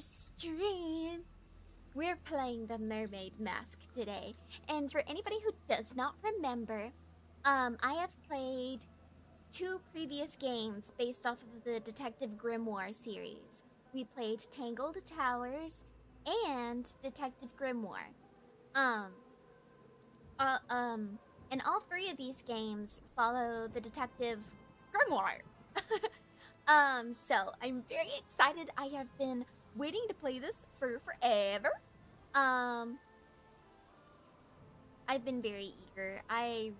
to stream. We're playing the Mermaid Mask today, and for anybody who does not remember, I have played 2 previous games based off of the Detective Grimoire series. We played Tangled Towers and Detective Grimoire. Um, uh, um, and all 3 of these games follow the Detective Grimoire. So I'm very excited. I have been waiting to play this for forever. I've been very eager. I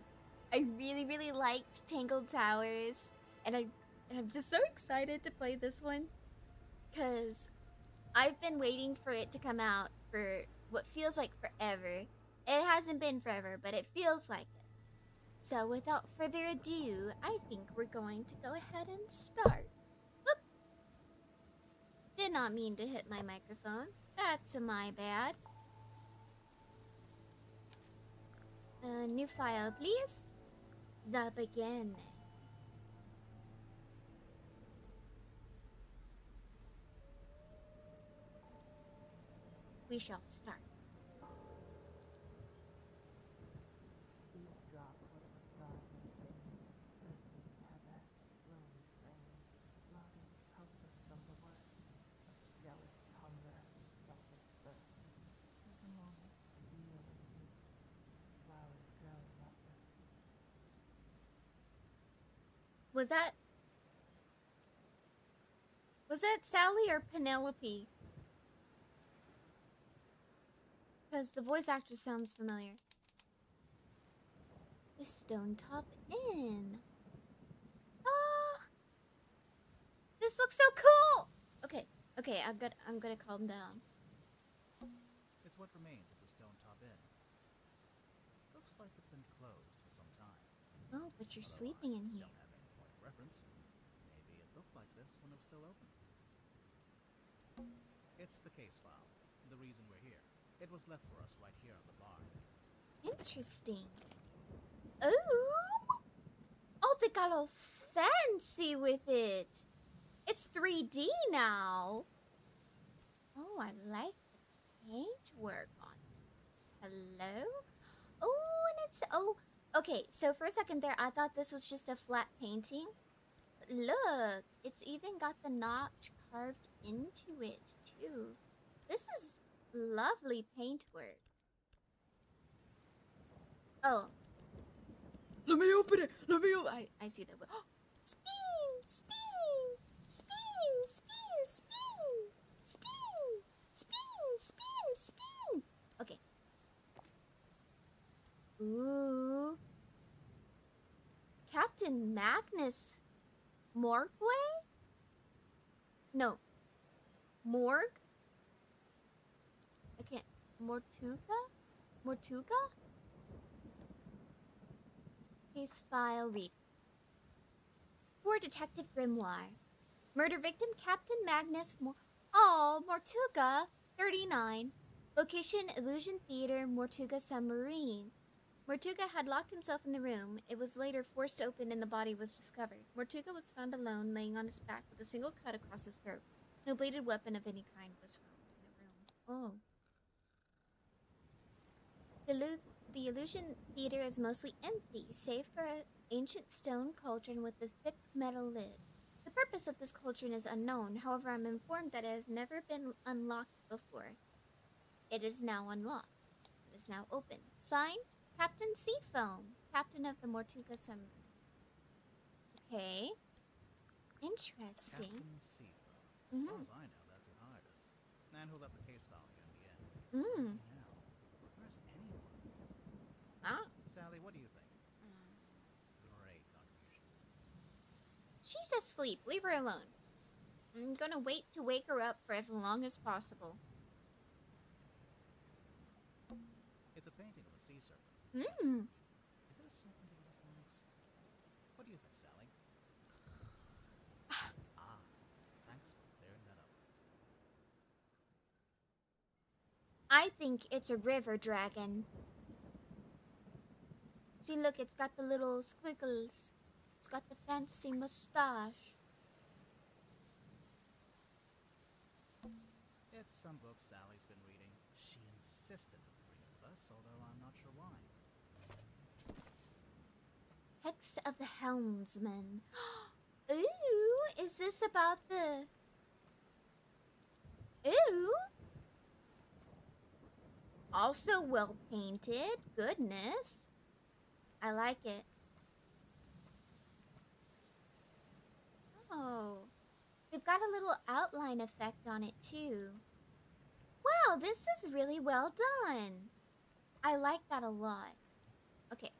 really liked Tangled Towers, and I'm just so excited to play this one, cause I've been waiting for it to come out for what feels like forever. It hasn't been forever, but it feels like it. So without further ado, I think we're going to go ahead and start. Whoop! Did not mean to hit my microphone. That's my bad. New file, please. The beginning. We shall start. Was that Sally or Penelope? Because the voice actor sounds familiar. The Stone Top Inn. This looks so cool. Okay, I'm gonna calm down. It's what remains of the Stone Top Inn. Looks like it's been closed for some time. Oh, but you're sleeping in here. Don't have any point of reference. Maybe it looked like this when it was still open. It's the case file. The reason we're here. It was left for us right here on the bar. Interesting. Oh, they got all fancy with it. It's 3D now. Oh, I like the paintwork on this. Hello? Oh, and it's... Oh, okay. So for a second there, I thought this was just a flat painting. But look, it's even got the notch carved into it, too. This is lovely paintwork. Oh. Let me open it. I see that. Oh, spin. Okay. Ooh. Captain Magnus Morgway? No. Morg? I can't. Mortuga? Case file read. For Detective Grimoire. Murder victim Captain Magnus Mortuga, 39. Location Illusion Theater, Mortuga Submarine. Mortuga had locked himself in the room. It was later forced open and the body was discovered. Mortuga was found alone, laying on his back with a single cut across his throat. No bladed weapon of any kind was found in the room. Oh. The Illusion Theater is mostly empty, save for an ancient stone cauldron with a thick metal lid. The purpose of this cauldron is unknown, however I'm informed that it has never been unlocked before. It is now unlocked. It is now open. Signed, Captain Seafoam, captain of the Mortuga Submarine. Okay. Interesting. Captain Seafoam. As far as I know, that's who hired us. And who left the case file here in the end. Now, where's anyone? Ah. Sally, what do you think? Great contribution. She's asleep. Leave her alone. I'm gonna wait to wake her up for as long as possible. It's a painting of a sea serpent. Hmm. Is it a serpent with its legs? What do you think, Sally? Thanks for clearing that up. I think it's a river dragon. See, look, it's got the little squiggles. It's got the fancy mustache. some books Sally's been reading. She insisted to bring it with us, although I'm not sure why. Hex of the Helmsman. Ooh, is this about the... Ooh. Also well painted. Goodness. I like it. Oh. They've got a little outline effect on it too. Wow, this is really well done. I like that a lot. Okay.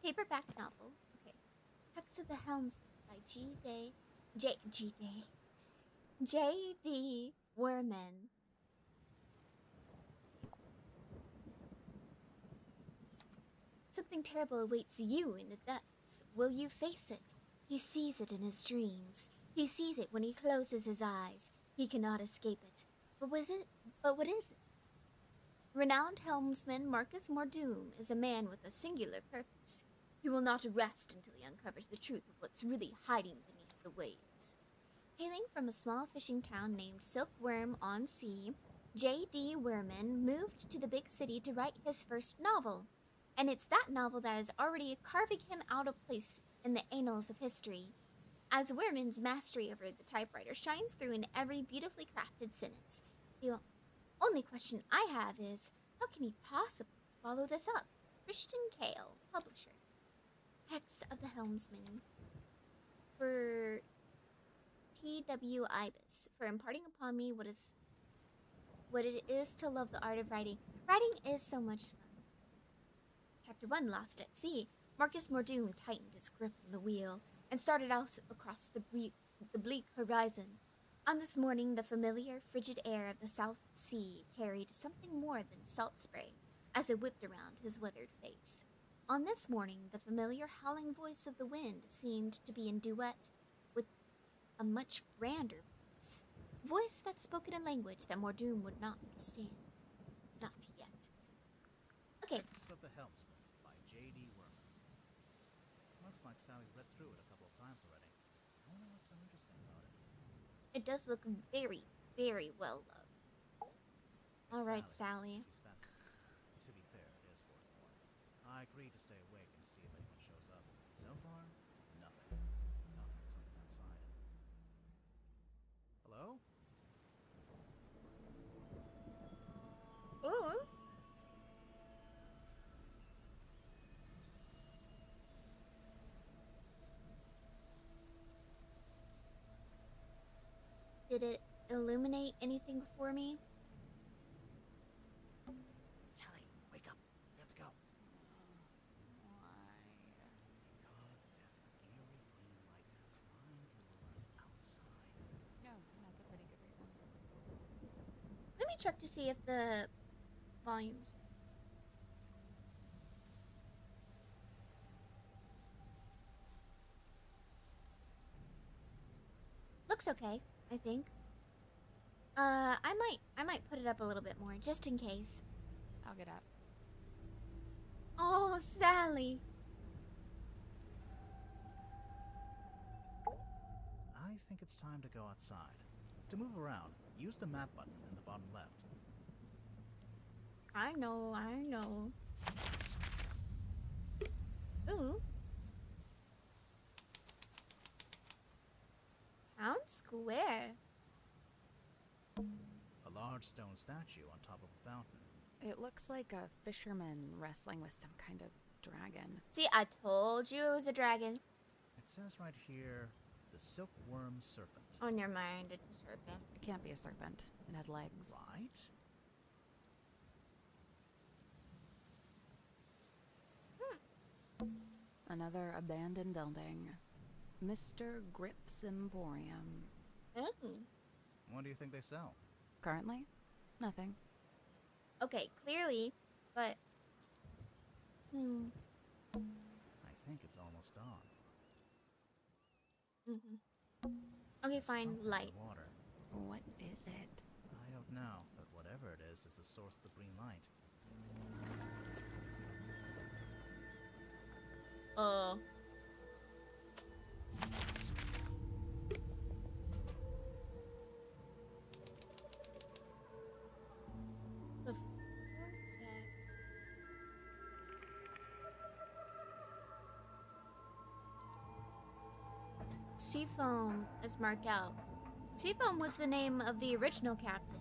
Paperback novel. Okay. Hex of the Helms by J.D. Werman. Something terrible awaits you in the depths. Will you face it? He sees it in his dreams. He sees it when he closes his eyes. He cannot escape it. But what is it? Renowned helmsman Marcus Mordoom is a man with a singular purpose. He will not rest until he uncovers the truth of what's really hiding beneath the waves. Hailing from a small fishing town named Silkworm-on-Sea, J.D. Werman moved to the big city to write his first novel. And it's that novel that is already carving him out of place in the annals of history, as Werman's mastery over the typewriter shines through in every beautifully crafted sentence. The only question I have is, how can he possibly follow this up? Christian Kale, publisher. Hex of the Helmsman. For T.W. Ibis, for imparting upon me what it is to love the art of writing. Writing is so much fun. Chapter 1, Lost at Sea. Marcus Mordoom tightened his grip on the wheel and started out across the bleak horizon. On this morning, the familiar, frigid air of the South Sea carried something more than salt spray as it whipped around his weathered face. On this morning, the familiar howling voice of the wind seemed to be in duet with a much grander voice that spoke in a language that Mordoom would not understand. Not yet. Okay. Hex of the Helmsman by J.D. Werman. Looks like Sally's read through it a couple of times already. I wonder what's so interesting about it. It does look very, very well loved. Alright, Sally. She's fascinating. To be fair, it is 4 in the morning. I agreed to stay awake and see if anyone shows up. So far, nothing. Thought I heard something outside. Hello? Ooh. Did it illuminate anything for me? Sally, wake up. We have to go. Why? Because there's an eerie green light trying to lure us outside. No, that's a pretty good reason. Let me check to see if the volumes. Looks okay, I think. I might put it up a little bit more just in case. I'll get up. Oh, Sally. I think it's time to go outside. To move around, use the map button in the bottom left. I know. Ooh. Town Square. A large stone statue on top of a fountain. It looks like a fisherman wrestling with some kind of dragon. See, I told you it was a dragon. It says right here, the silkworm serpent. Oh, never mind. It's a serpent. It can't be a serpent. It has legs. Right? Another abandoned building. Mr. Grip's Emporium. Oh. What do you think they sell? Currently, nothing. Okay, clearly, but... I think it's almost dawn. Okay, fine. Something in Light. the water. What is it? I don't know, but whatever it is the source of the green light. Seafoam is marked out. Seafoam was the name of the original captain.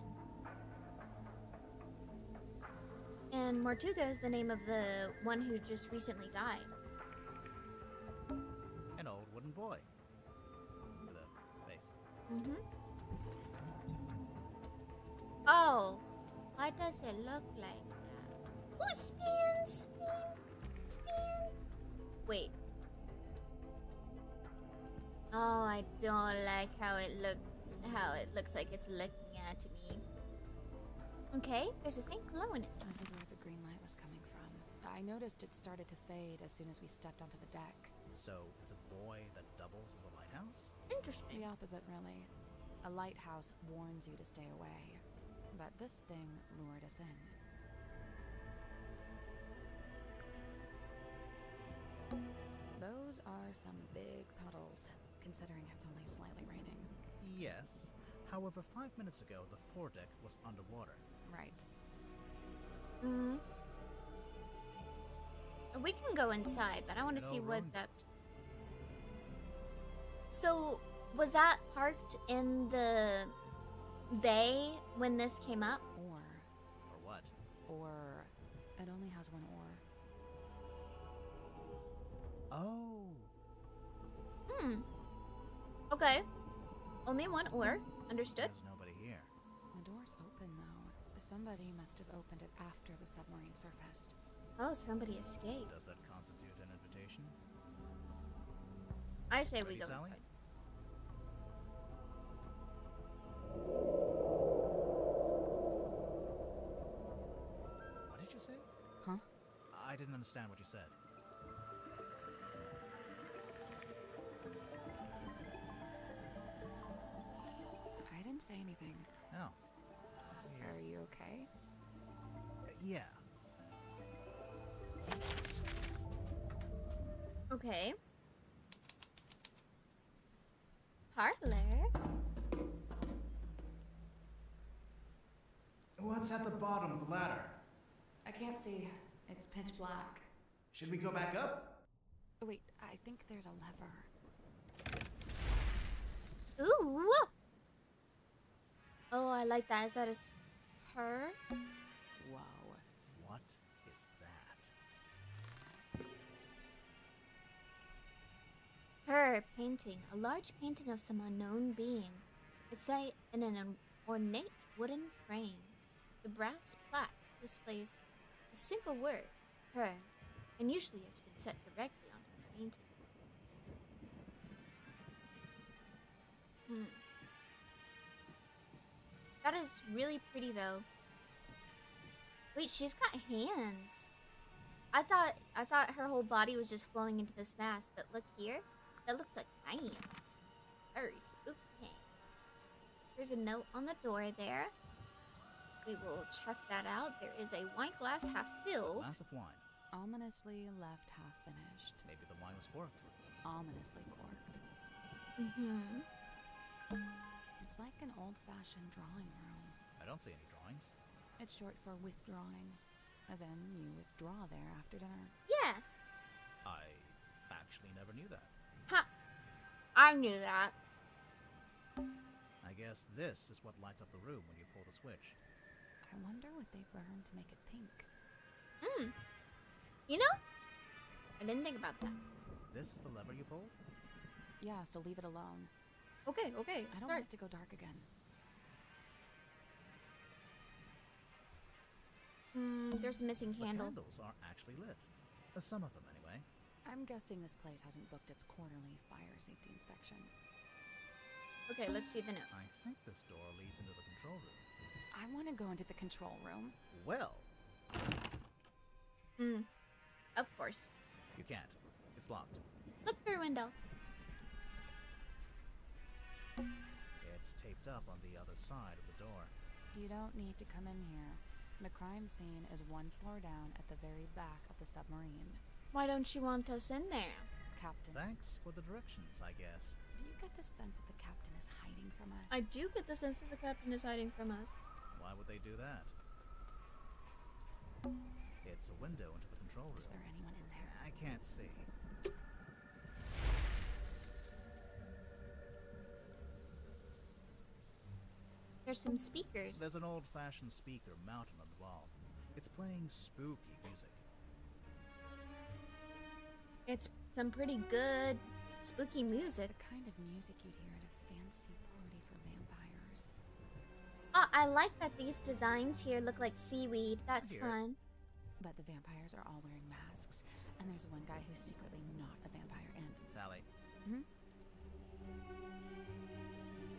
And Mortuga is the name of the one who just recently died. An old wooden boy. With a face. Mm-hmm. Oh, why does it look like that? Oh, spin. Wait. Oh, I don't like how it looks like it's looking at me. Okay, there's a faint glow in it. This is where the green light was coming from. I noticed it started to fade as soon as we stepped onto the deck. So, it's a boy that doubles as a lighthouse? Interesting. The opposite, really. A lighthouse warns you to stay away. But this thing lured us in. Those are some big puddles, considering it's only slightly raining. Yes. However, 5 minutes ago, the foredeck was underwater. Right. Mm. We can go inside, but I want to see what rowing. that. So, was that parked in the bay when this came up? Or Or what? it only has one oar. Oh! Hmm. Okay. Only one oar. Understood. There's nobody here. The door's open, though. Somebody must have opened it after the submarine surfaced. Oh, somebody escaped. Does that constitute an invitation? I say we Ready, go Sally? inside. What did you say? Huh? I didn't understand what you said. I didn't say anything. Oh. Are you okay? Yeah. Okay. Parlor. What's at the bottom of the ladder? I can't see. It's pitch black. Should we go back up? Oh, wait, I think there's a lever. Ooh. Oh, I like that. Is that her? Whoa. What is that? Her painting. A large painting of some unknown being. It's set in an ornate wooden frame. The brass plaque displays a single word, her, and usually it's been set directly onto the painting. That is really pretty though. Wait, she's got hands. I thought her whole body was just flowing into this mask, but look here. That looks like hands. Very spooky hands. There's a note on the door there. We will check that out. There is a wine glass half filled. Glass of wine. Ominously left half finished. Maybe the wine was corked. Ominously corked. Mm-hmm. It's like an old-fashioned drawing room. I don't see any drawings. It's short for withdrawing. As in, you withdraw there after dinner. Yeah. I actually never knew that. Ha! I knew that. I guess this is what lights up the room when you pull the switch. I wonder what they burned to make it pink. You know? I didn't think about that. This is the lever you pulled? Yeah, so leave it alone. Okay. I don't Sorry. want it to go dark again. There's a missing candle. The candles are actually lit. Some of them, anyway. I'm guessing this place hasn't booked its quarterly fire safety inspection. Okay, let's see the note. I think this door leads into the control room. I want to go into the control room. Well, Of course. you can't. It's locked. Look through window. It's taped up on the other side of the door. You don't need to come in here. The crime scene is one floor down at the very back of the submarine. Why don't you want us in there? Captain, Thanks for the directions, I guess. do you get the sense that the captain is hiding from us? I do get the sense that the captain is hiding from us. Why would they do that? It's a window into the control room. Is there anyone in there? I can't see. There's some speakers. There's an old-fashioned speaker mounted on the wall. It's playing spooky music. It's some pretty good spooky music. The kind of music you'd hear at a fancy party for vampires. Oh, I like that these designs here look like seaweed. That's hear it. fun. But the vampires are all wearing masks, and there's one guy who's secretly not a vampire, and... Sally,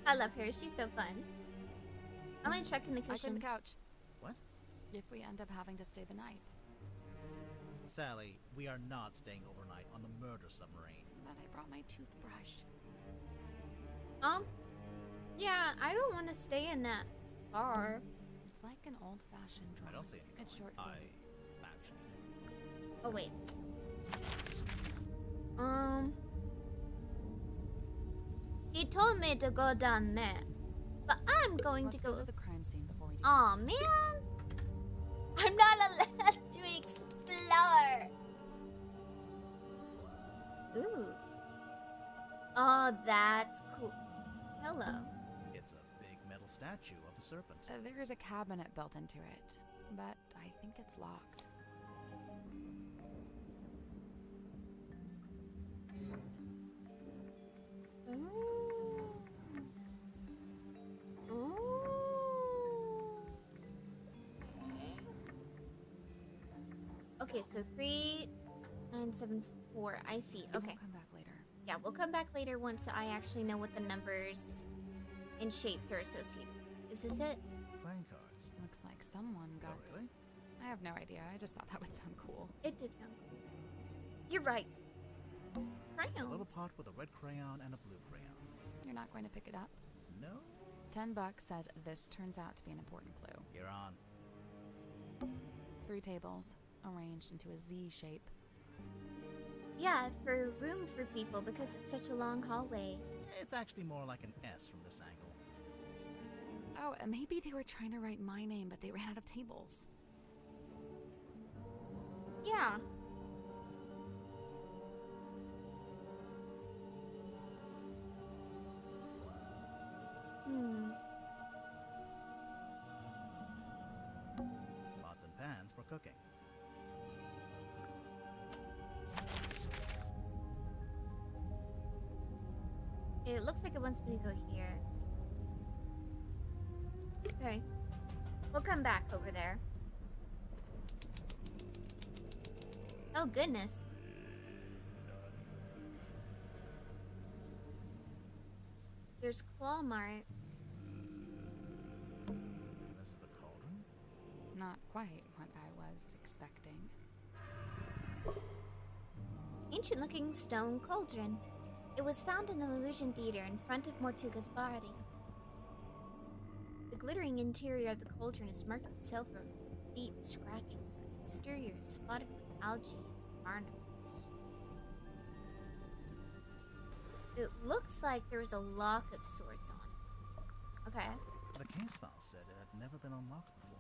I love her. She's so fun. I'm gonna check in the I cleaned cushions. the couch. what? If we end up having to stay the night. Sally, we are not staying overnight on the murder submarine. But I brought my toothbrush. Yeah, I don't want to stay in that bar. It's like an old-fashioned drawing. I don't see any. It's short for... Actually. Oh wait. He told me to go down there, but I'm going Let's to go go. to the crime scene before we do. Aw, man! I'm not allowed to explore! Ooh. Oh, that's cool. Hello. It's a big metal statue of a serpent. There's a cabinet built into it, but I think it's locked. Okay, so 3974. I see. We'll Okay. come back later. Yeah, we'll come back later once I actually know what the numbers and shapes are associated with. Is this it? Playing cards. Looks like someone Oh, got... really? I have no idea. I just thought that would sound cool. It did sound cool. You're right. Crayons. A little pot with a red crayon and a blue crayon. You're not going to pick it up? No? $10 says this turns out to be an important clue. You're on. 3 tables, arranged into a Z shape. Yeah, for room for people because it's such a long hallway. It's actually more like an S from this angle. Oh, maybe they were trying to write my name, but they ran out of tables. Yeah. Pots and pans for cooking. It looks like it wants me to go here. Okay. We'll come back over there. Oh, goodness. There's claw marks. This is the cauldron? Not quite what I was expecting. Ancient looking stone cauldron. It was found in the Illusion Theater in front of Mortuga's body. The glittering interior of the cauldron is marked with silver, deep scratches. The exterior is spotted with algae and barnacles. It looks like there was a lock of sorts on it. Okay. The case file said it had never been unlocked before.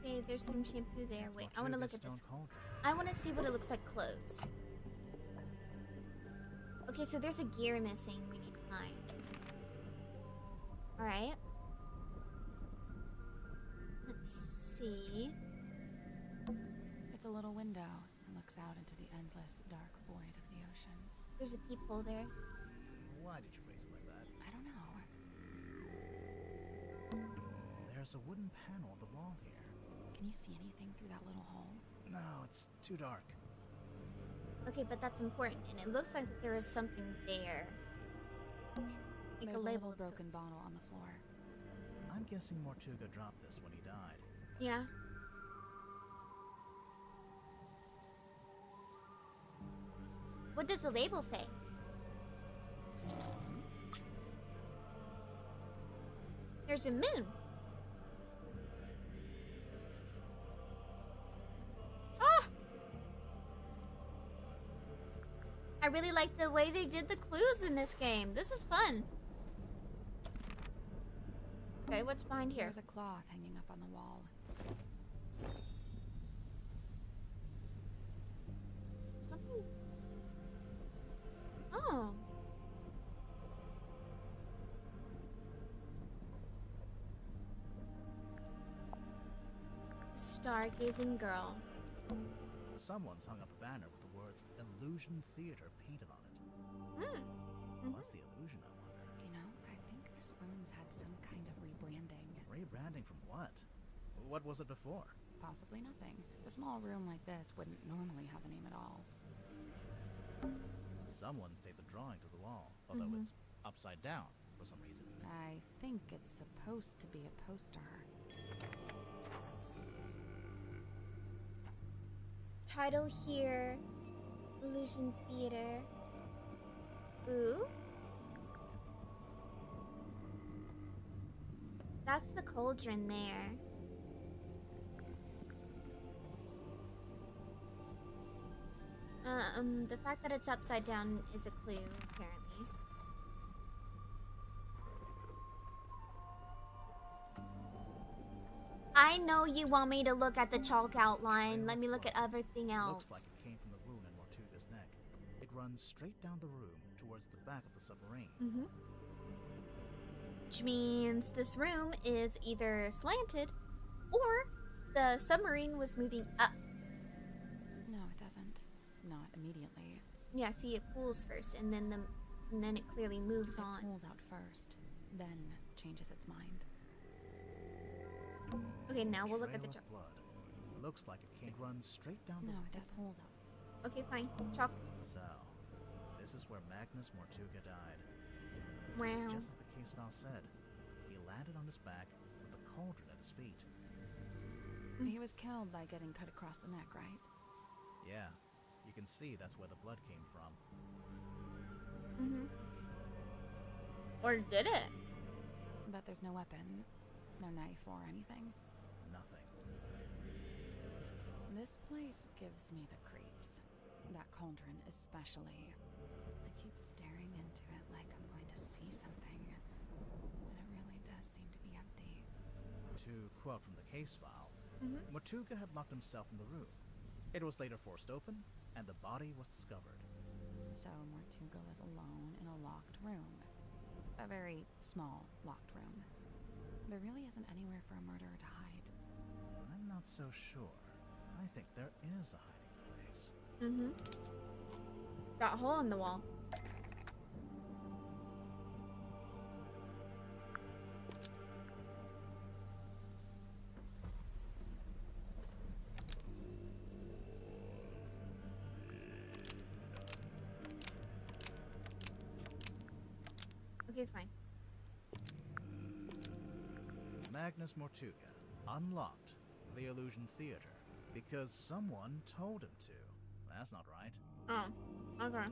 Okay, there's some shampoo there. That's Wait, I want to look Mortuga's at this. stone cauldron. I want to see what it looks like closed. Okay, so there's a gear missing we need to find. Alright. Let's see. It's a little window and looks out into the endless dark void of the ocean. There's a peephole there. Why did you phrase it like that? I don't know. There's a wooden panel on the wall here. Can you see anything through that little hole? No, it's too dark. Okay, but that's important, and it looks like there is something there. Like There's a a label little of broken sorts. bottle on the floor. I'm guessing Mortuga dropped this when he died. Yeah. What does the label say? There's a moon. Ah! I really like the way they did the clues in this game. This is fun. Okay, what's behind here? There's a cloth hanging up on the wall. Something. Oh. stargazing girl. Someone's hung up a banner with the words Illusion Theater painted on it. What's the illusion, I wonder? You know, I think this room's had some kind of rebranding. Rebranding from what? What was it before? Possibly nothing. A small room like this wouldn't normally have a name at all. Someone's taped a drawing to the wall, although it's upside down for some reason. I think it's supposed to be a poster. Title here, Illusion Theater. Ooh. That's the cauldron there. The fact that it's upside down is a clue, apparently. I know you want me to look at the chalk outline. Let me look at everything else. Looks like it came from the wound in Mortuga's neck. It runs straight down the room towards the back of the submarine. Which means this room is either slanted or the submarine was moving up. No, it doesn't. Not immediately. Yeah, see, it pools first, and then it clearly moves It on. pulls out first, then changes its mind. Okay, now we'll look at the Trail chalk. of blood. Looks like it came run straight down the No, it doesn't. Pulls out. Okay, fine. Chalk. So, this is where Magnus Mortuga died. Wow. It's just like the case file said. He landed on his back with the cauldron at his feet. He was killed by getting cut across the neck, right? Yeah, you can see that's where the blood came from. Or did it? But there's no weapon, no knife or anything. Nothing. This place gives me the creeps. That cauldron especially. I keep staring into it like I'm going to see something, but it really does seem to be empty. To quote from the case file, Mortuga had locked himself in the room. It was later forced open, and the body was discovered. So Mortuga was alone in a locked room. A very small locked room. There really isn't anywhere for a murderer to hide. I'm not so sure. I think there is a hiding place. Got a hole in the wall. Okay, fine. Magnus Mortuga unlocked the Illusion Theater because someone told him to. That's not right. Oh, okay.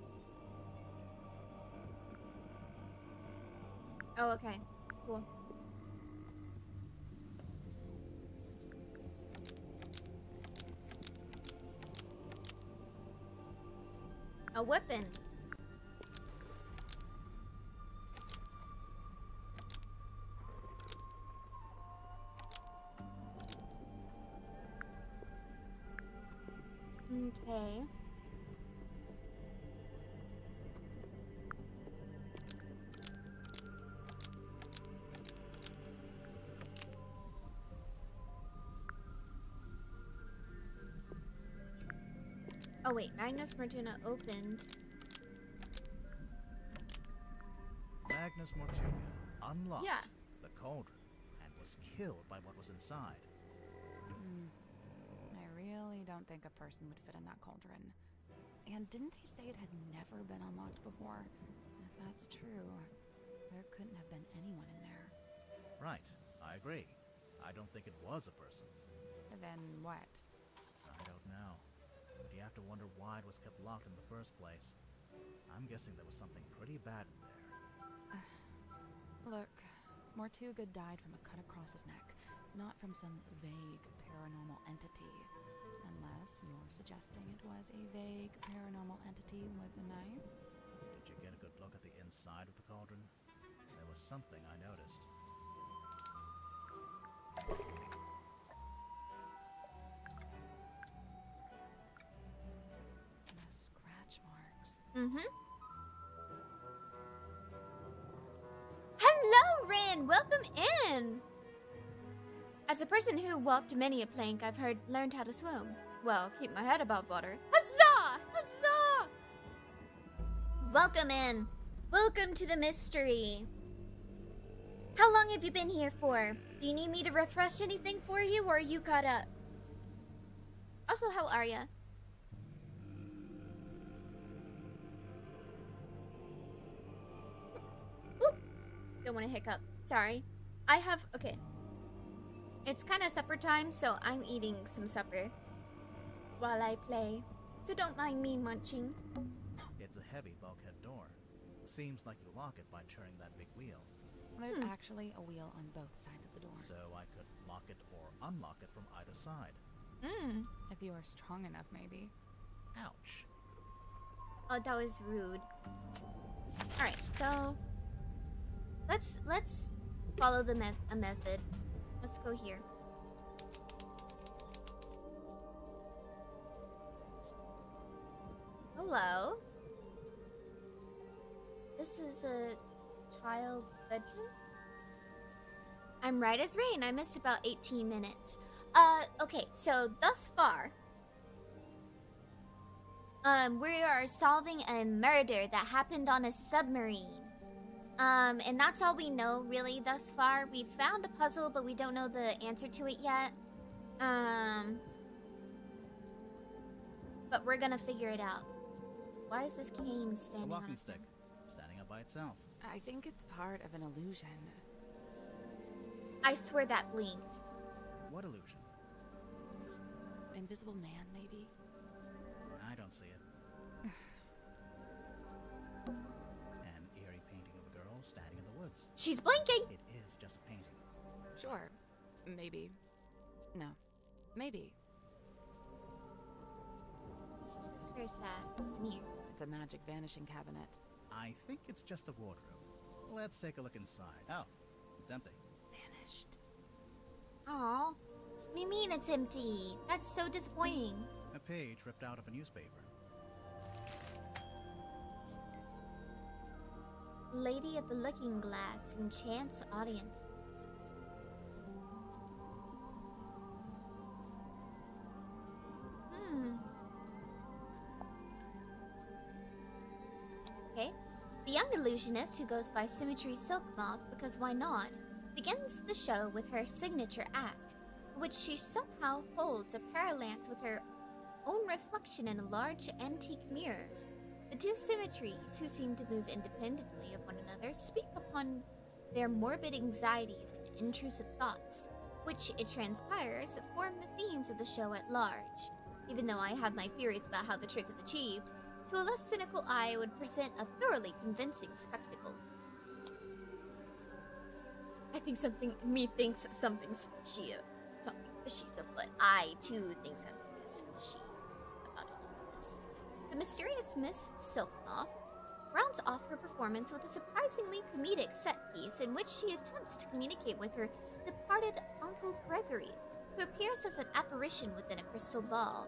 Oh, okay. Cool. A weapon. Okay. Oh wait, Magnus Mortuga opened. Magnus Mortuga unlocked Yeah. the cauldron and was killed by what was inside. I really don't think a person would fit in that cauldron. And didn't they say it had never been unlocked before? If that's true, there couldn't have been anyone in there. Right, I agree. I don't think it was a person. Then what? I don't know. But you have to wonder why it was kept locked in the first place. I'm guessing there was something pretty bad in there. Look, Mortuga died from a cut across his neck, not from some vague paranormal entity. Unless you're suggesting it was a vague paranormal entity with a knife? Did you get a good look at the inside of the cauldron? There was something I noticed. The scratch marks. Hello, Rin! Welcome in! As a person who walked many a plank, I've learned how to swim. Well, keep my head above water. Huzzah! Huzzah! Welcome in. Welcome to the mystery. How long have you been here for? Do you need me to refresh anything for you, or are you caught up? Also, how are ya? Oop. Don't want to hiccup. Sorry. Okay. It's kind of supper time, so I'm eating some supper while I play. So don't mind me munching. It's a heavy bulkhead door. Seems like you lock it by turning that big wheel. There's actually a wheel on both sides of the door. So I could lock it or unlock it from either side. If you are strong enough, maybe. Ouch. Oh, that was rude. Alright, so let's follow the method. Let's go here. Hello. This is a child's bedroom. I'm right as rain. I missed about 18 minutes. Okay, so thus far, we are solving a murder that happened on a submarine. And that's all we know, really, thus far. We found a puzzle, but we don't know the answer to it yet. But we're gonna figure it out. Why is this cane A standing on walking its stick, own? standing up by itself. I think it's part of an illusion. I swear that blinked. What illusion? Invisible man, maybe? I don't see it. An eerie painting of a girl standing in the woods. She's blinking! It is just a painting. Sure. Maybe. No. Maybe. She looks very sad. What's in here? It's a magic vanishing cabinet. I think it's just a wardrobe. Let's take a look inside. Oh, it's empty. Vanished. Aw. What do you mean it's empty? That's so disappointing. A page ripped out of a newspaper. Lady of the Looking Glass enchants audiences. Okay. The young illusionist, who goes by Symmetry Silk Moth because why not, begins the show with her signature act, in which she somehow holds a paralance with her own reflection in a large antique mirror. The two symmetries, who seem to move independently of one another, speak upon their morbid anxieties and intrusive thoughts, which, it transpires, form the themes of the show at large. Even though I have my theories about how the trick is achieved, to a less cynical eye it would present a thoroughly convincing spectacle. I think something's fishy. Something fishy's afoot. I, too, think something is fishy about all of this. The mysterious Miss Silkmoth rounds off her performance with a surprisingly comedic set piece in which she attempts to communicate with her departed Uncle Gregory, who appears as an apparition within a crystal ball.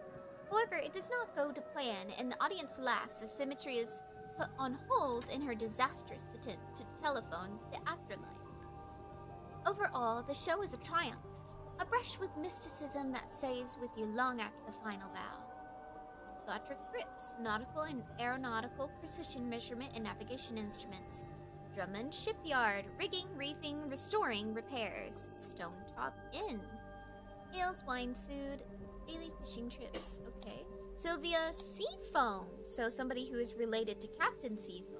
However, it does not go to plan, and the audience laughs as Symmetry is put on hold in her disastrous attempt to telephone the afterlife. Overall, the show is a triumph, a brush with mysticism that stays with you long after the final bow. Bigotry grips, nautical and aeronautical precision measurement and navigation instruments, Drummond Shipyard, rigging, reefing, restoring, repairs, Stonetop Inn, ales, wine, food, daily fishing trips. Okay. Sylvia Seafoam, so somebody who is related to Captain Seafoam.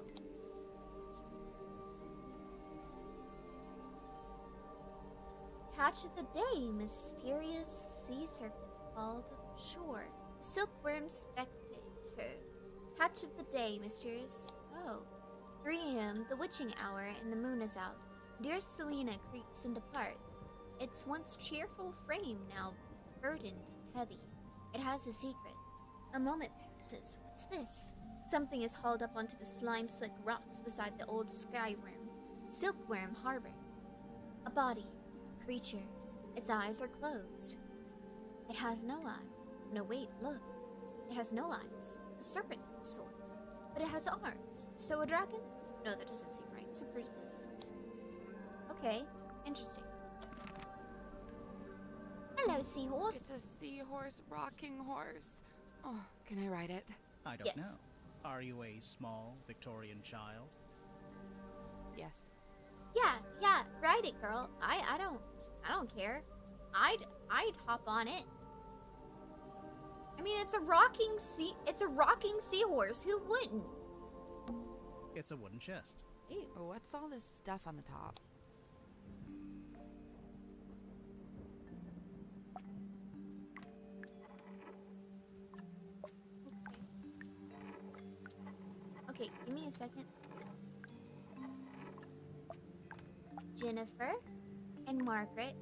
Catch of the day, mysterious sea serpent called shore. Silkworm spectator. Catch of the day, mysterious. Oh. 3 a.m., the witching hour, and the moon is out. Dearest Selena creaks and depart. Its once cheerful frame now burdened and heavy. It has a secret. A moment passes. What's this? Something is hauled up onto the slime-slick rocks beside the old skyworm. Silkworm harbor. A body. A creature. Its eyes are closed. It has no eye. No, wait, look. It has no eyes. A serpent of sort. But it has arms. So a dragon? No, that doesn't seem right. Super it is. Okay, interesting. Hello, seahorse. It's a seahorse rocking horse. Oh, can I ride it? I don't Yes. know. Are you a small Victorian child? Yes. Yeah, ride it, girl. I don't care. I'd hop on it. I mean, it's a rocking seahorse. Who wouldn't? It's a wooden chest. Ew. What's all this stuff on the top? Okay, give me a second. Jennifer and Margaret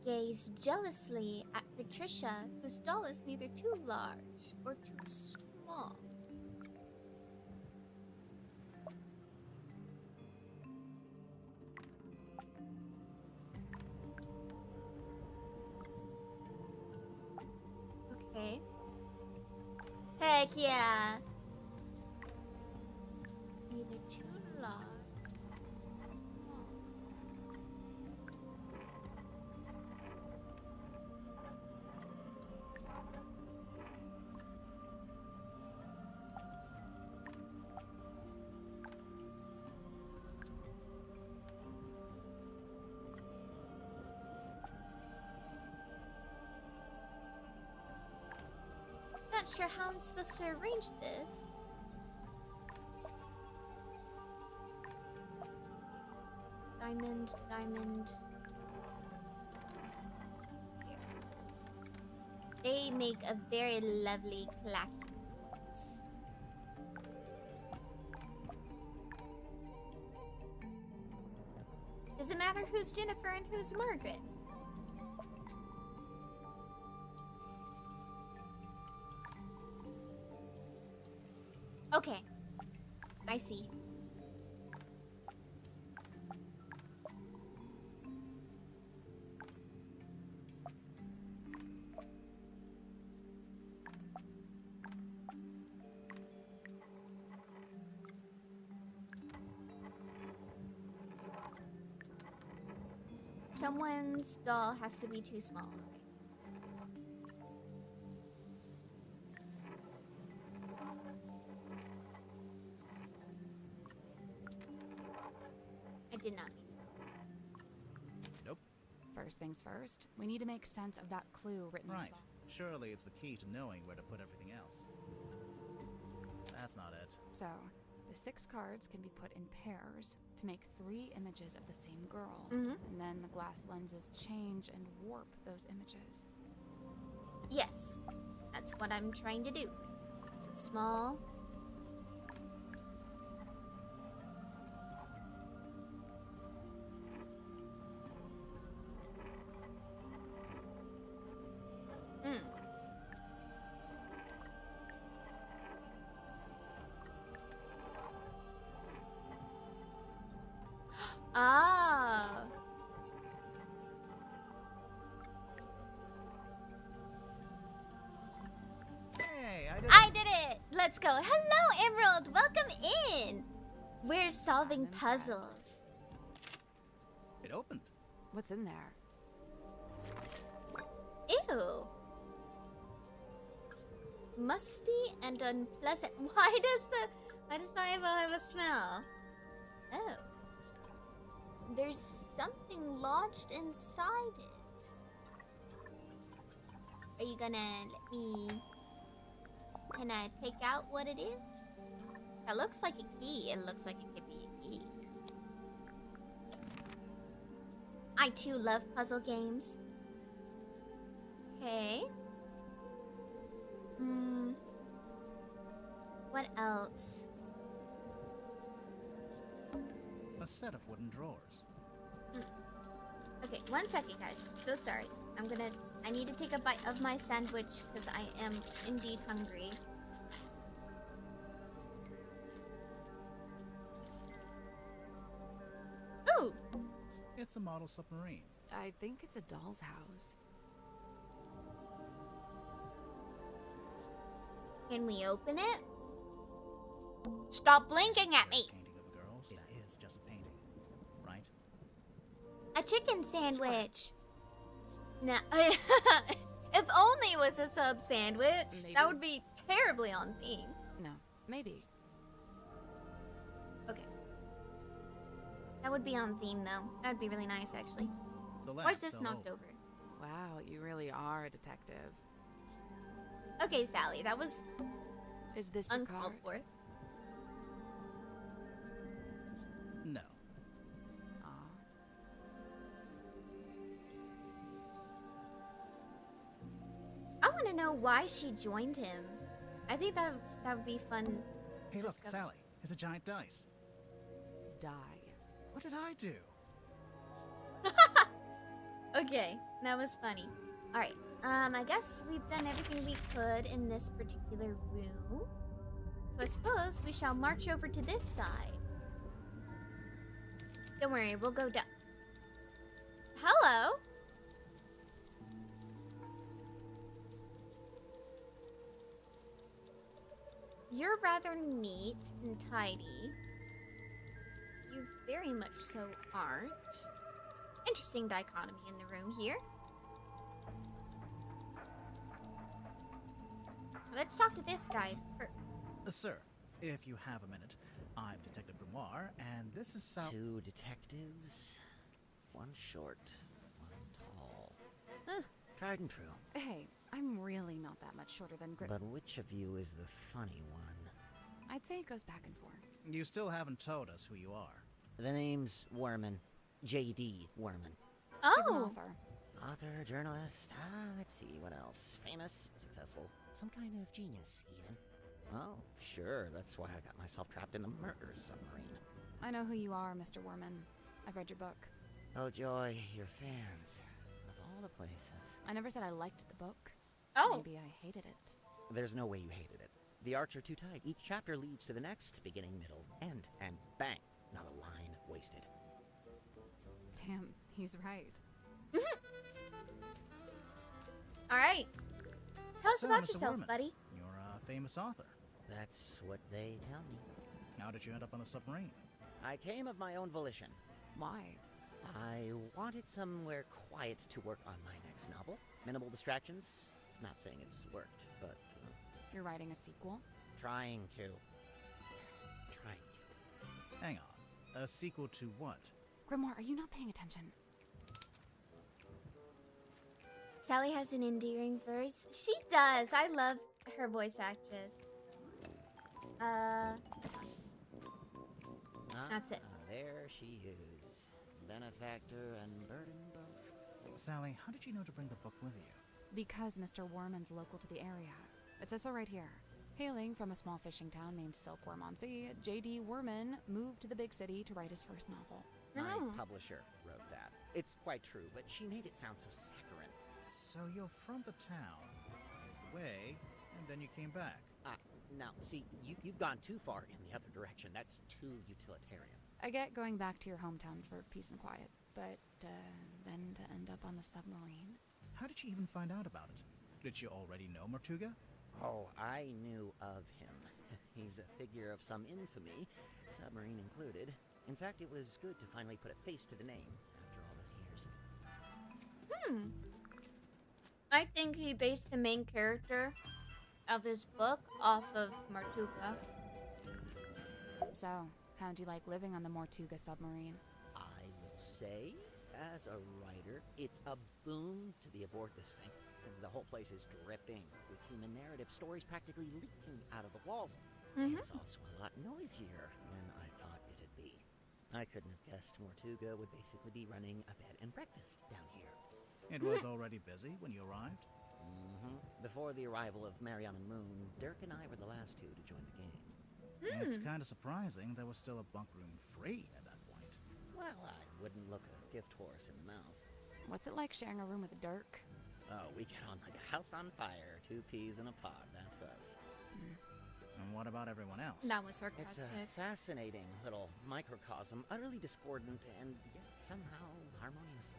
gaze jealously at Patricia, whose doll is neither too large or too small. Okay. Heck yeah! Neither too large. Small. Not sure how I'm supposed to arrange this. Diamond, diamond. Here. They make a very lovely clacking noise. Does it matter who's Jennifer and who's Margaret? Okay. I see. Someone's doll has to be too small. I did not mean that. Nope. First things first, we need to make sense of that clue written on the Right. ball. Surely it's the key to knowing where to put everything else. That's not it. So, the 6 cards can be put in pairs to make 3 images of the same girl. Mhm. And then the glass lenses change and warp those images. Yes, that's what I'm trying to do. So small. Mm. Ah. Hey, I did it! Let's go. Hello, Emerald. Welcome in. We're solving I'm impressed. puzzles. It opened. What's in there? Ew. Musty and unpleasant. Why does the eyeball have a smell? Oh. There's something lodged inside it. Are you gonna let me... Can I take out what it is? That looks like a key. It looks like it could be a key. I too love puzzle games. Okay. What else? A set of wooden drawers. Okay, 1 second, guys. I'm so sorry. I need to take a bite of my sandwich because I am indeed hungry. Ooh! It's a model submarine. I think it's a doll's house. Can we open it? Stop blinking at me! Painting of a girl. It is just a painting, right? A chicken sandwich. Now, if only it was a sub sandwich, Maybe. that would be terribly on theme. No, maybe. Okay. That would be on theme, though. That would be really nice, actually. The Why is lab's this still knocked open. over? Wow, you really are a detective. Okay, Sally, that was Is this your uncalled card? for. No. Aw. I want to know why she joined him. I think that would be fun. Hey, to look, discover. Sally. It's a giant dice. Die. What did I do? Okay, that was funny. All right. I guess we've done everything we could in this particular room. So I suppose we shall march over to this side. Don't worry, we'll go down. Hello. You're rather neat and tidy. You very much so aren't. Interesting dichotomy in the room here. Let's talk to this guy first. Sir, if you have a minute, I'm Detective Grimoire, and this is Sal. Two detectives, one short, one tall. Tried and true. Hey, I'm really not that much shorter than Grit. But which of you is the funny one? I'd say it goes back and forth. You still haven't told us who you are. The name's Werman. J.D. Werman. She's an Oh, author. Author, journalist, let's see, what else? Famous, successful, some kind of genius, even. Oh, sure, that's why I got myself trapped in the murder submarine. I know who you are, Mr. Worman. I've read your book. Oh, joy, your fans. Of all the places. I never said I liked the book. oh, Maybe I hated it. There's no way you hated it. The arcs are too tight. Each chapter leads to the next, beginning, middle, end, and bang, not a line wasted. Damn, he's right. all right. Tell us So, about Mr. yourself, Worman. buddy. You're a famous author. That's what they tell me. How did you end up on the submarine? I came of my own volition. Why? I wanted somewhere quiet to work on my next novel. Minimal distractions. Not saying it's worked, but You're writing a sequel? trying to. Trying to. Hang on. A sequel to what? Grimoire, are you not paying attention? Sally has an endearing voice. She does. I love her voice actress. This one. That's it. There she is. Benefactor and burden both. Sally, how did you know to bring the book with you? Because Mr. Worman's local to the area. It says so right here. Hailing from a small fishing town named Silkworm on Sea, J.D. Worman moved to the big city to write his first novel. My Oh. publisher wrote that. It's quite true, but she made it sound so saccharine. So you're from the town, moved away, and then you came back. Now, see, you've gone too far in the other direction. That's too utilitarian. I get going back to your hometown for peace and quiet, but then to end up on the submarine. How did you even find out about it? Did you already know Martuga? Oh, I knew of him. He's a figure of some infamy, submarine included. In fact, it was good to finally put a face to the name after all these years. I think he based the main character of his book off of Martuka. So, how'd you like living on the Mortuga submarine? I will say, as a writer, it's a boon to be aboard this thing. The whole place is dripping with human narrative, stories practically leaking out of the walls. It's also a lot noisier than I thought it'd be. I couldn't have guessed Mortuga would basically be running a bed and breakfast down here. It was already busy when you arrived? Before the arrival of Mariana Moon, Dirk and I were the last two to join the game. It's kind of surprising there was still a bunk room free at that point. Well, I wouldn't look a gift horse in the mouth. What's it like sharing a room with Dirk? Oh, we get on like a house on fire, 2 peas in a pod, that's us. And what about everyone else? That was It's sarcastic. a fascinating little microcosm, utterly discordant and yet somehow harmonious.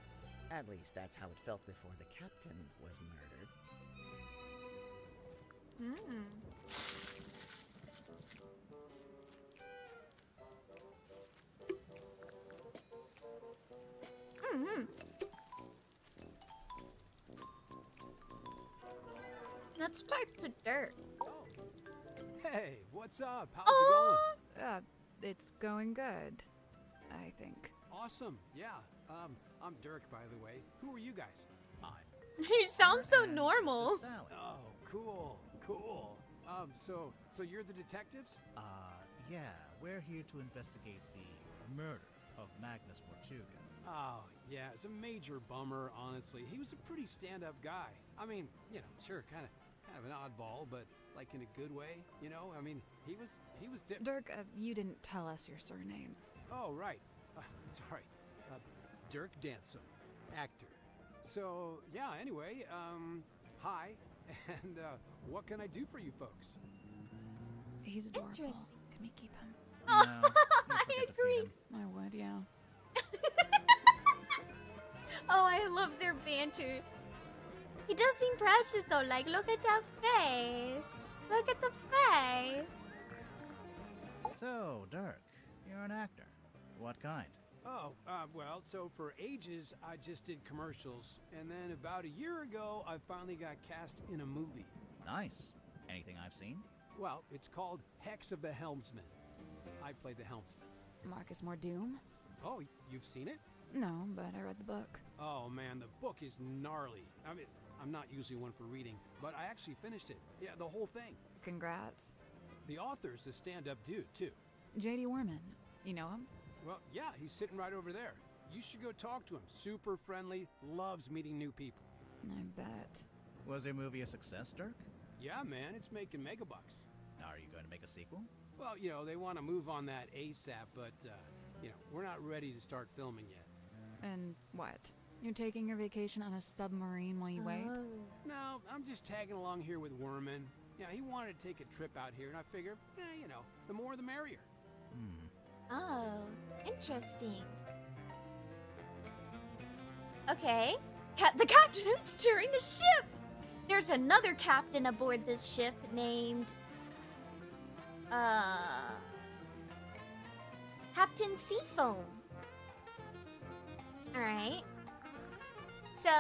At least that's how it felt before the captain was murdered. Let's talk to Dirk. Hey, what's up? How's Oh, it going? It's going good, I think. Awesome. Yeah. I'm Dirk, by the way. Who are you guys? you sound so And normal. this is Sally. Oh, cool. Cool. So you're the detectives? Yeah, we're here to investigate the murder of Magnus Portuga. Oh, yeah. It's a major bummer, honestly. He was a pretty stand-up guy. I mean, you know, sure, kind of an oddball, but like in a good way, you know? I mean, he was Dirk, you didn't tell us your surname. Oh, right. Sorry. Dirk Dansom, actor. So, yeah, anyway, hi, and what can I do for you folks? He's adorable. Interesting. Can we keep him? No, you forget I to feed agree. him. I would, yeah. Oh, I love their banter. He does seem precious though. Like, look at that face. Look at the face. So, Dirk, you're an actor. What kind? Oh, well, so for ages, I just did commercials, and then about a year ago, I finally got cast in a movie. Nice. Anything I've seen? Well, it's called Hex of the Helmsman. I played the helmsman. Marcus Mordoom? Oh, you've seen it? No, but I read the book. Oh, man, the book is gnarly. I mean, I'm not usually one for reading, but I actually finished it. Yeah, the whole thing. Congrats. The author's a stand-up dude, too. J.D. Warman. You know him? Well, yeah, he's sitting right over there. You should go talk to him. Super friendly, loves meeting new people. I bet. Was your movie a success, Dirk? Yeah, man, it's making megabucks. Are you going to make a sequel? Well, you know, they want to move on that ASAP, but, you know, we're not ready to start filming yet. And what? You're taking your vacation on a submarine while you wait? Oh. No, I'm just tagging along here with Worman. Yeah, he wanted to take a trip out here, and I figure, you know, the more the merrier. Oh, interesting. Okay. The captain is steering the ship. There's another captain aboard this ship named Captain Seafoam. Alright. So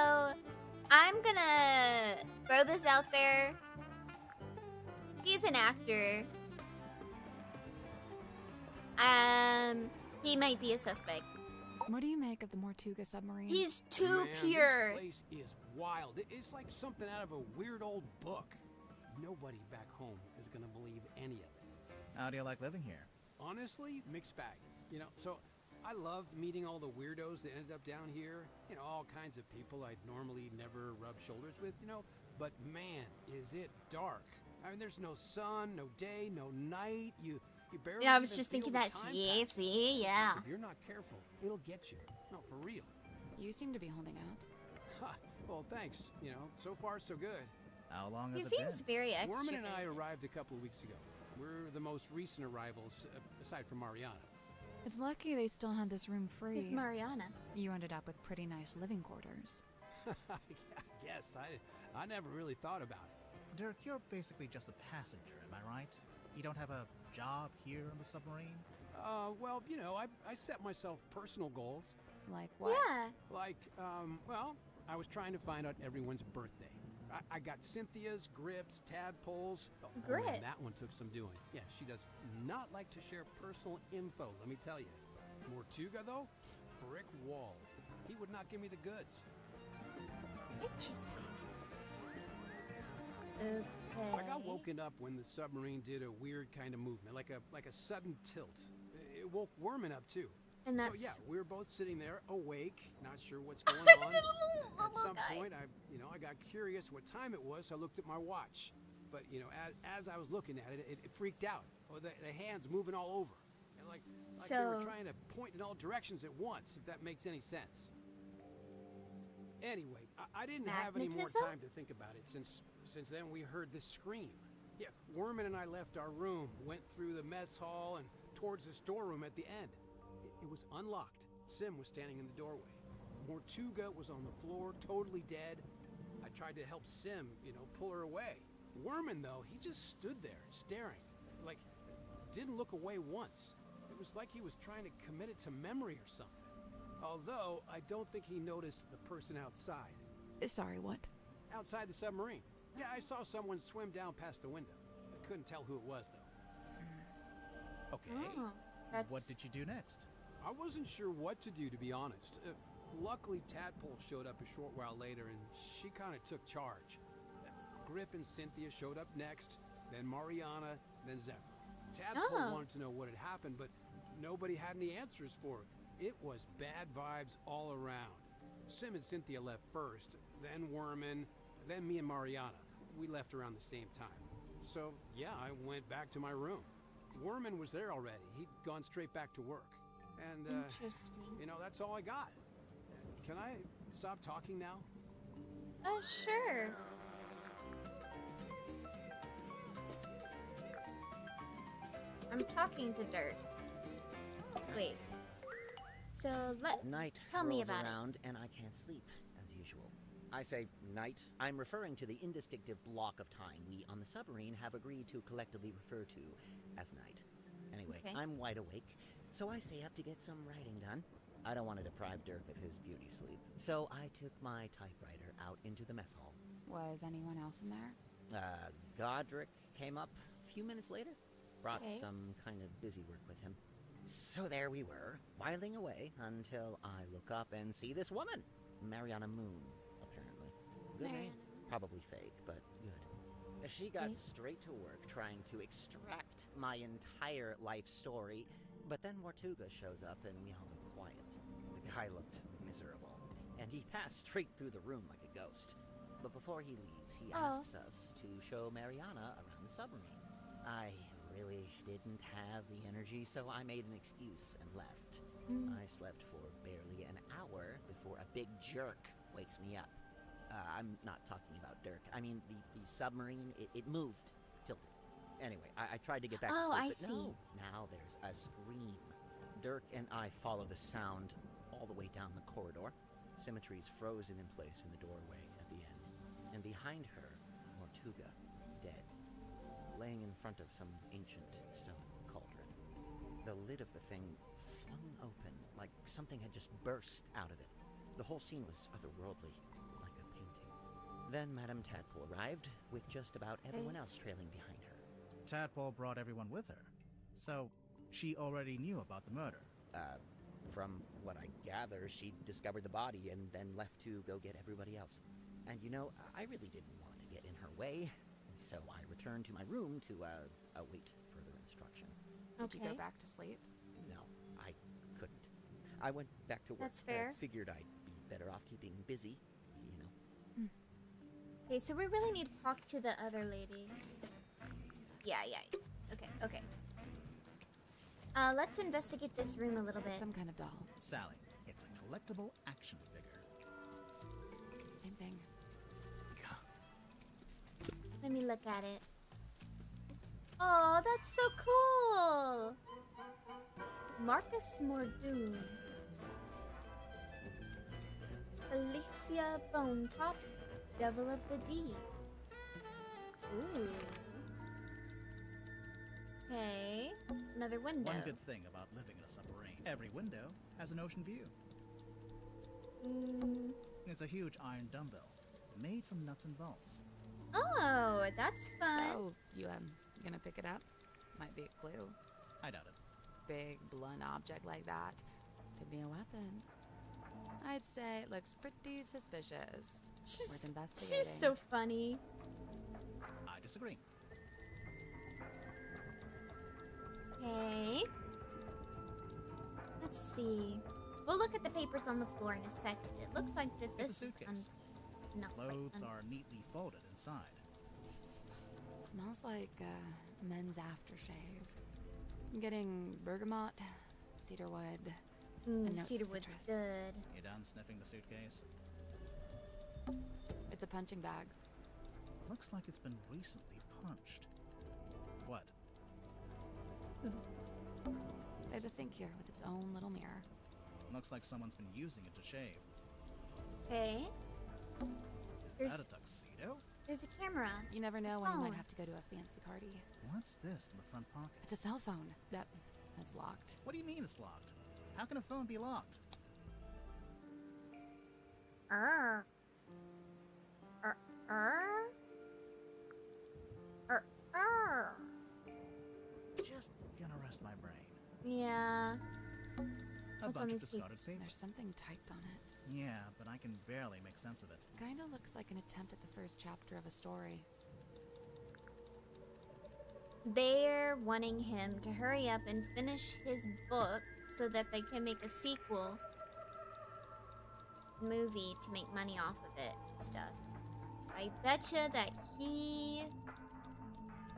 I'm gonna throw this out there. He's an actor. He might be a suspect. What do you make of the Mortuga submarine? He's too Man, pure. This place is wild. It's like something out of a weird old book. Nobody back home is gonna believe any of it. How do you like living here? Honestly, mixed bag. You know, so I love meeting all the weirdos that ended up down here. You know, all kinds of people I'd normally never rub shoulders with, you know. But man, is it dark. I mean, there's no sun, no day, no night. You barely Yeah, I was even just feel thinking the that. time Yeah, pass. see, yeah. If you're not careful, it'll get you. No, for real. You seem to be holding out. Ha, well, thanks. You know, so far so good. How long He has it seems been? very Worman and I extroverted. arrived a couple of weeks ago. We're the most recent arrivals, aside from Mariana. It's lucky they still had this room free. Who's Mariana? You ended up with pretty nice living quarters. Yeah, I guess. I never really thought about it. Dirk, you're basically just a passenger, am I right? You don't have a job here on the submarine? Well, you know, I set myself personal goals. Like what? Yeah. Like, well, I was trying to find out everyone's birthday. I got Cynthia's, Grip's, Tadpole's. Oh, Grip? man, that one took some doing. Yeah, she does not like to share personal info, let me tell you. Mortuga, though? Brick wall. He would not give me the goods. Interesting. Okay. I got woken up when the submarine did a weird kind of movement, like a sudden tilt. It woke Worman up, too. And that's So yeah, we were both sitting there, awake, not sure what's going The on. little At some guys. point, I got curious what time it was, so I looked at my watch. But you know, as I was looking at it, it freaked out. Oh, the hands moving all over, and like they were So- trying to point in all directions at once, if that makes any sense. Anyway, I didn't have any more Magnetism? time to think about it since then we heard this scream. Yeah, Worman and I left our room, went through the mess hall, and towards the storeroom at the end. It was unlocked. Sim was standing in the doorway. Mortuga was on the floor, totally dead. I tried to help Sim, pull her away. Worman, though, he just stood there, staring. Like, didn't look away once. It was like he was trying to commit it to memory or something. Although, I don't think he noticed the person outside. Sorry, what? Outside the submarine. Yeah, I saw someone swim down past the window. I couldn't tell who it was, though. Okay. Oh, that's... What did you do next? I wasn't sure what to do, to be honest. Luckily, Tadpole showed up a short while later, and she kind of took charge. Grip and Cynthia showed up next, then Mariana, then Zephyr. Tadpole wanted to know what had happened, but nobody had any answers for it. It was bad vibes all around. Sim and Cynthia left first, then Worman, then me and Mariana. We left around the same time. So, yeah, I went back to my room. Worman was there already. He'd gone straight back to work. And, Interesting. you know, that's all I got. Can I stop talking now? Oh, sure. I'm talking to Dirk. Wait. So Night tell me rolls about around and I can't sleep, as usual. I say night. I'm referring to the indistinctive block of time we on the submarine have agreed to collectively refer to as night. Anyway, Okay. I'm wide awake, so I stay up to get some writing done. I don't want to deprive Dirk of his beauty sleep, so I took my typewriter out into the mess hall. Was anyone else in there? Godric came up a few minutes later, brought Okay. some kind of busy work with him. So there we were, whiling away until I look up and see this woman, Mariana Moon, apparently. Good name. Mariana. Probably fake, but good. She got straight to work trying to extract my entire life story, but then Mortuga shows up and we all go quiet. The guy looked miserable, and he passed straight through the room like a ghost. But before he leaves, he asks us to show Mariana around the submarine. I really didn't have the energy, so I made an excuse and left. I slept for barely an hour before a big jerk wakes me up. I'm not talking about Dirk. I mean, the submarine, it moved, tilted. Anyway, I tried to get back to sleep, I but see. no. Now there's a scream. Dirk and I follow the sound all the way down the corridor. Symmetry's frozen in place in the doorway at the end. And behind her, Mortuga, dead, laying in front of some ancient stone cauldron. The lid of the thing flung open, like something had just burst out of it. The whole scene was otherworldly, like a painting. Then Madame Tadpole arrived, with just about everyone else trailing behind her. Tadpole brought everyone with her. So, she already knew about the murder. From what I gather, she discovered the body and then left to go get everybody else. And you know, I really didn't want to get in her way, so I returned to my room to await further instruction. Did you Okay. go back to sleep? No, I couldn't. I went back to work. That's fair. I figured I'd be better off keeping busy, you know. Okay, so we really need to talk to the other lady. Yeah. Okay. Let's investigate this room a little bit. Some kind of doll. Sally, it's a collectible action figure. Same thing. God, Let me look at it. Oh, that's so cool! Marcus Mordoon. Alicia Bonetop, Devil of the Deep. Ooh. Okay, another window. one good thing about living in a submarine. Every window has an ocean view. It's a huge iron dumbbell, made from nuts and bolts. Oh, that's fun. So, you gonna pick it up? Might be a clue. I doubt it. Big, blunt object like that. Could be a weapon. I'd say it looks pretty suspicious. Worth investigating. She's so funny. I disagree. Okay. Let's see. We'll look at the papers on the floor in a second. It looks like that It's this a is suitcase. not quite Clothes are neatly folded inside. Smells like men's aftershave. I'm getting bergamot, cedarwood, and notes of cedarwood's citrus. good. You done sniffing the suitcase? It's a punching bag. Looks like it's been recently punched. What? There's a sink here with its own little mirror. Looks like someone's been using it to shave. Okay. Is There's- that a tuxedo? There's a camera. You never know when you phone. might have to go to a fancy party. What's this in the front pocket? It's a cell phone. That's locked. What do you mean it's locked? How can a phone be locked? Er. Arr. Just gonna rest my brain. Yeah. A What's on bunch of these discarded papers? papers. There's something typed on it. Yeah, but I can barely make sense of it. Kinda looks like an attempt at the first chapter of a story. They're wanting him to hurry up and finish his book so that they can make a sequel movie to make money off of it and stuff. I betcha that he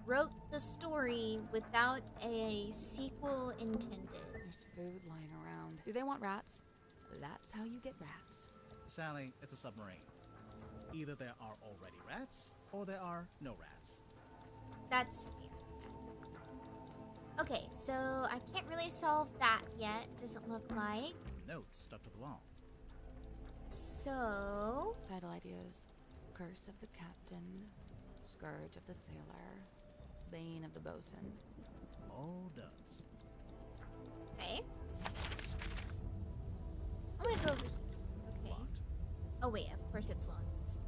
wrote the story without a sequel intended. There's food lying around. Do they want rats? That's how you get rats. Sally, it's a submarine. Either there are already rats, or there are no rats. That's fair. Okay, so I can't really solve that yet, doesn't look like. Notes stuck to the wall. So... Title ideas. Curse of the Captain. Scourge of the Sailor. Bane of the Bosun. All duds. Okay. I'm gonna go over here. Okay. Locked. Oh wait, of course it's locked.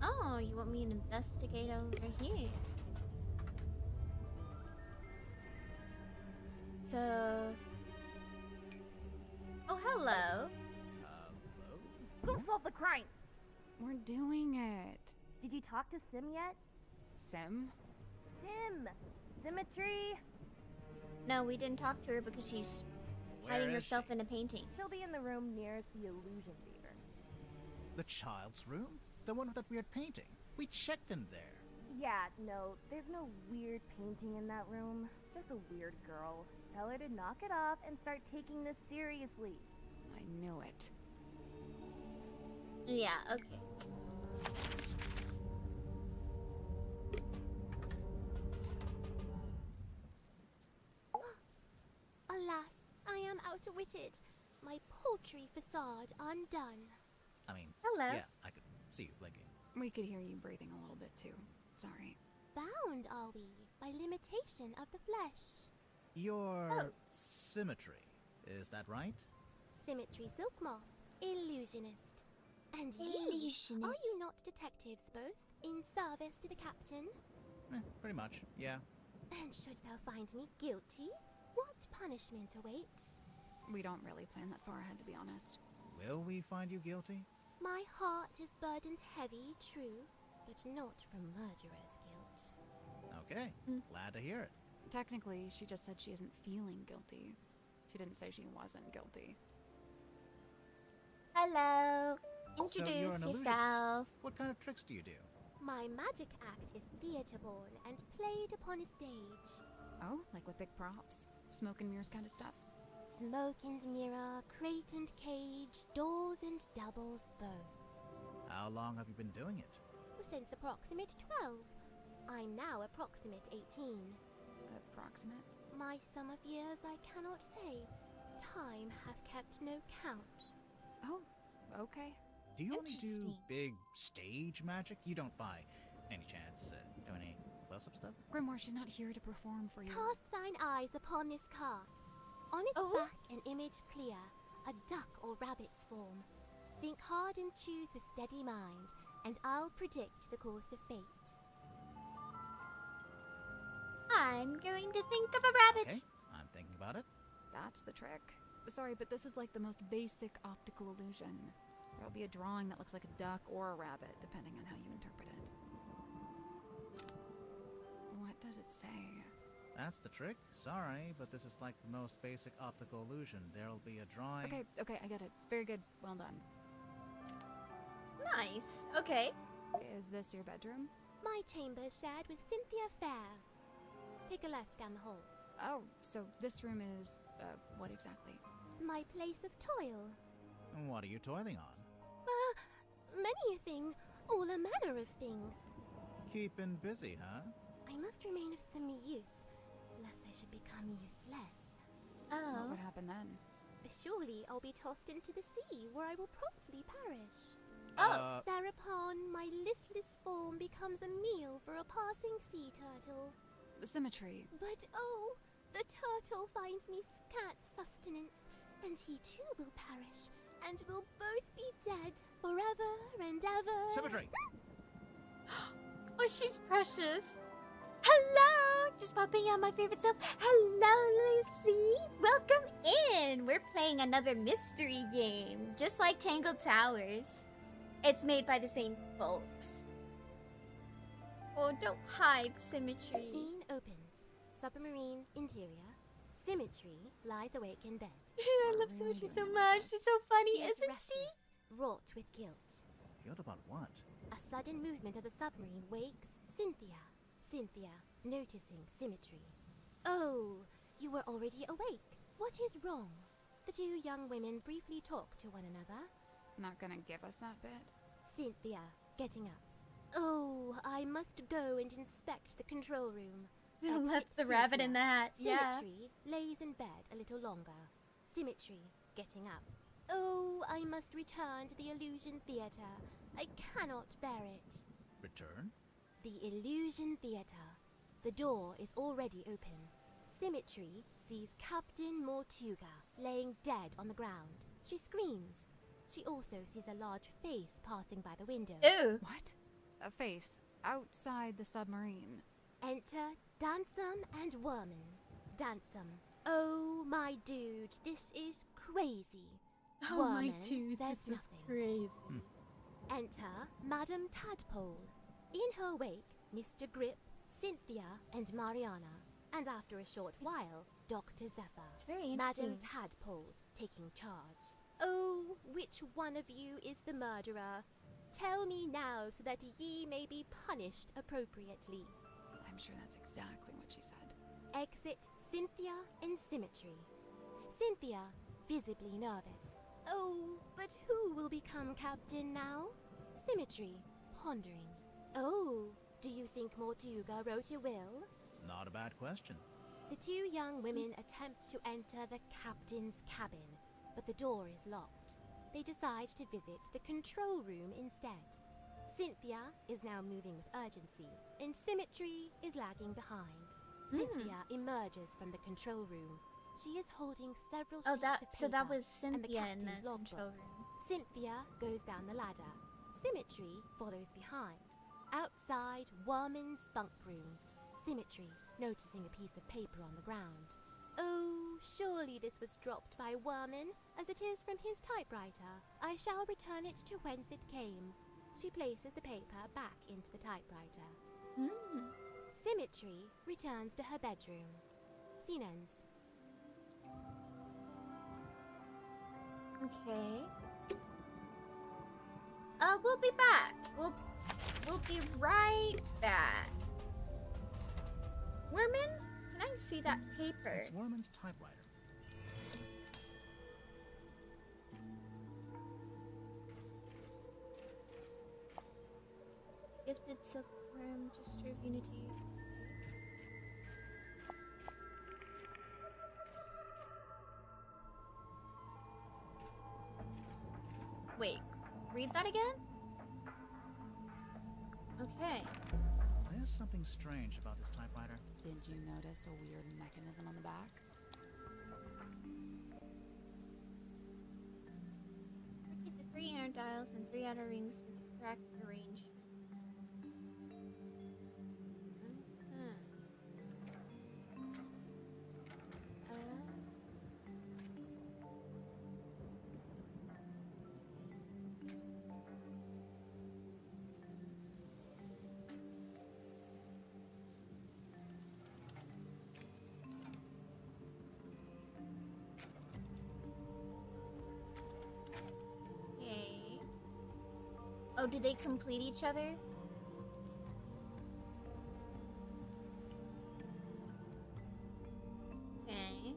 Oh, you want me to investigate over here? So... Oh, hello. Hello? Who solved the crime? We're doing it. Did you talk to Sim yet? Sim? Sim! Symmetry! No, we didn't talk to her because she's Where hiding is herself she? in a painting. She'll be in the room nearest the illusion theater. The child's room? The one with that weird painting. We checked in there. Yeah, no, there's no weird painting in that room. Just a weird girl. Tell her to knock it off and start taking this seriously. I knew it. Yeah, okay. Alas, I am outwitted. My paltry facade undone. I mean, Hello. yeah, I could see you blinking. We could hear you breathing a little bit too. Sorry. Bound are we by limitation of the flesh. Your Oh. symmetry, is that right? Symmetry silk moth, illusionist. And you, are Illusionist. you not detectives both, in service to the captain? Pretty much, yeah. And should thou find me guilty, what punishment awaits? We don't really plan that far ahead, to be honest. Will we find you guilty? My heart is burdened heavy, true, but not from murderer's guilt. Okay, glad to hear it. Technically, she just said she isn't feeling guilty. She didn't say she wasn't guilty. Hello. So you're an Introduce illusionist. yourself. What kind of tricks do you do? My magic act is theatre-born and played upon a stage. Oh, like with big props? Smoke and mirrors kind of stuff? Smoke and mirror, crate and cage, doors and doubles both. How long have you been doing it? Since approximate 12. I'm now approximate 18. Approximate? My sum of years I cannot say. Time hath kept no count. Oh, okay. Do you only do Interesting. big stage magic? You don't, by any chance, do any close-up stuff? Grimoire, she's not here to perform for you. Cast thine eyes upon this cart. On its Oh. back an image clear, a duck or rabbit's form. Think hard and choose with steady mind, and I'll predict the course of fate. I'm going to think of a rabbit. Okay, I'm thinking about it. That's the trick. Sorry, but this is like the most basic optical illusion. There'll be a drawing that looks like a duck or a rabbit, depending on how you interpret it. What does it say? That's the trick. Sorry, but this is like the most basic optical illusion. There'll be a drawing. Okay, I get it. Very good. Well done. Nice. Okay. Is this your bedroom? My chamber shared with Cynthia Fair. Take a left down the hall. Oh, so this room is, what exactly? My place of toil. And what are you toiling on? Many a thing, all a manner of things. Keeping busy, huh? I must remain of some use, lest I should become useless. What Oh. would happen then? Surely I'll be tossed into the sea, where I will promptly perish. Oh. Thereupon, my listless form becomes a meal for a passing sea turtle. Symmetry. But oh, the turtle finds me scant sustenance, and he too will perish, and we'll both be dead forever and ever. Symmetry! Oh, she's precious. Hello! Just popping out my favorite soap. Hello, Lucy! Welcome in! We're playing another mystery game, just like Tangled Towers. It's made by the same folks. Oh, don't hide symmetry. Scene opens. Submarine interior. Symmetry lies awake in bed. I love Symmetry so much. She's so funny, She is isn't restless, wrought with guilt. Guilt about what? A sudden movement of the submarine wakes Cynthia. Cynthia, noticing Symmetry. Oh, you were already awake. What is wrong? The two young women briefly talk to one another. Not gonna give us that bit? Cynthia, getting up. Oh, I must go and inspect the control room. I left the rabbit in the hat. Yeah. Symmetry lays in bed a little longer. Symmetry, getting up. Oh, I must return to the Illusion Theatre. I cannot bear it. Return? The Illusion Theatre. The door is already open. Symmetry sees Captain Mortuga laying dead on the ground. She screams. She also sees a large face passing by the window. Ooh. What? A face outside the submarine. Enter Dansum and Worman. Dansum. Oh, my dude, this is crazy. Oh my Worman dude, says this is nothing. crazy. Enter Madame Tadpole. In her wake, Mr. Grip, Cynthia, and Mariana. And after a short while, Dr. Zephyr. It's very interesting. Madame Tadpole taking charge. Oh, which one of you is the murderer? Tell me now so that ye may be punished appropriately. I'm sure that's exactly what she said. Exit Cynthia and Symmetry. Cynthia, visibly nervous. Oh, but who will become captain now? Symmetry, pondering. Oh, do you think Mortuga wrote a will? Not a bad question. The two young women attempt to enter the captain's cabin, but the door is locked. They decide to visit the control room instead. Cynthia is now moving with urgency, and Symmetry is lagging behind. Cynthia emerges from the control room. She is holding several Oh, sheets of paper so that was and the Cynthia in the captain's logbook. control room. Cynthia goes down the ladder. Symmetry follows behind. Outside Worman's bunk room. Symmetry, noticing a piece of paper on the ground. Oh, surely this was dropped by Worman, as it is from his typewriter. I shall return it to whence it came. She places the paper back into the typewriter. Symmetry returns to her bedroom. Scene ends. Okay. We'll be back. We'll be right back. Worman, can I see that paper? It's Worman's typewriter. Gifted silkworm, gesture of unity. Wait, read that again? Okay. There's something strange about this typewriter. Did you notice the weird mechanism on the back? Rotate the 3 inner dials and 3 outer rings with the correct arrangement. Oh, do they complete each other? Okay.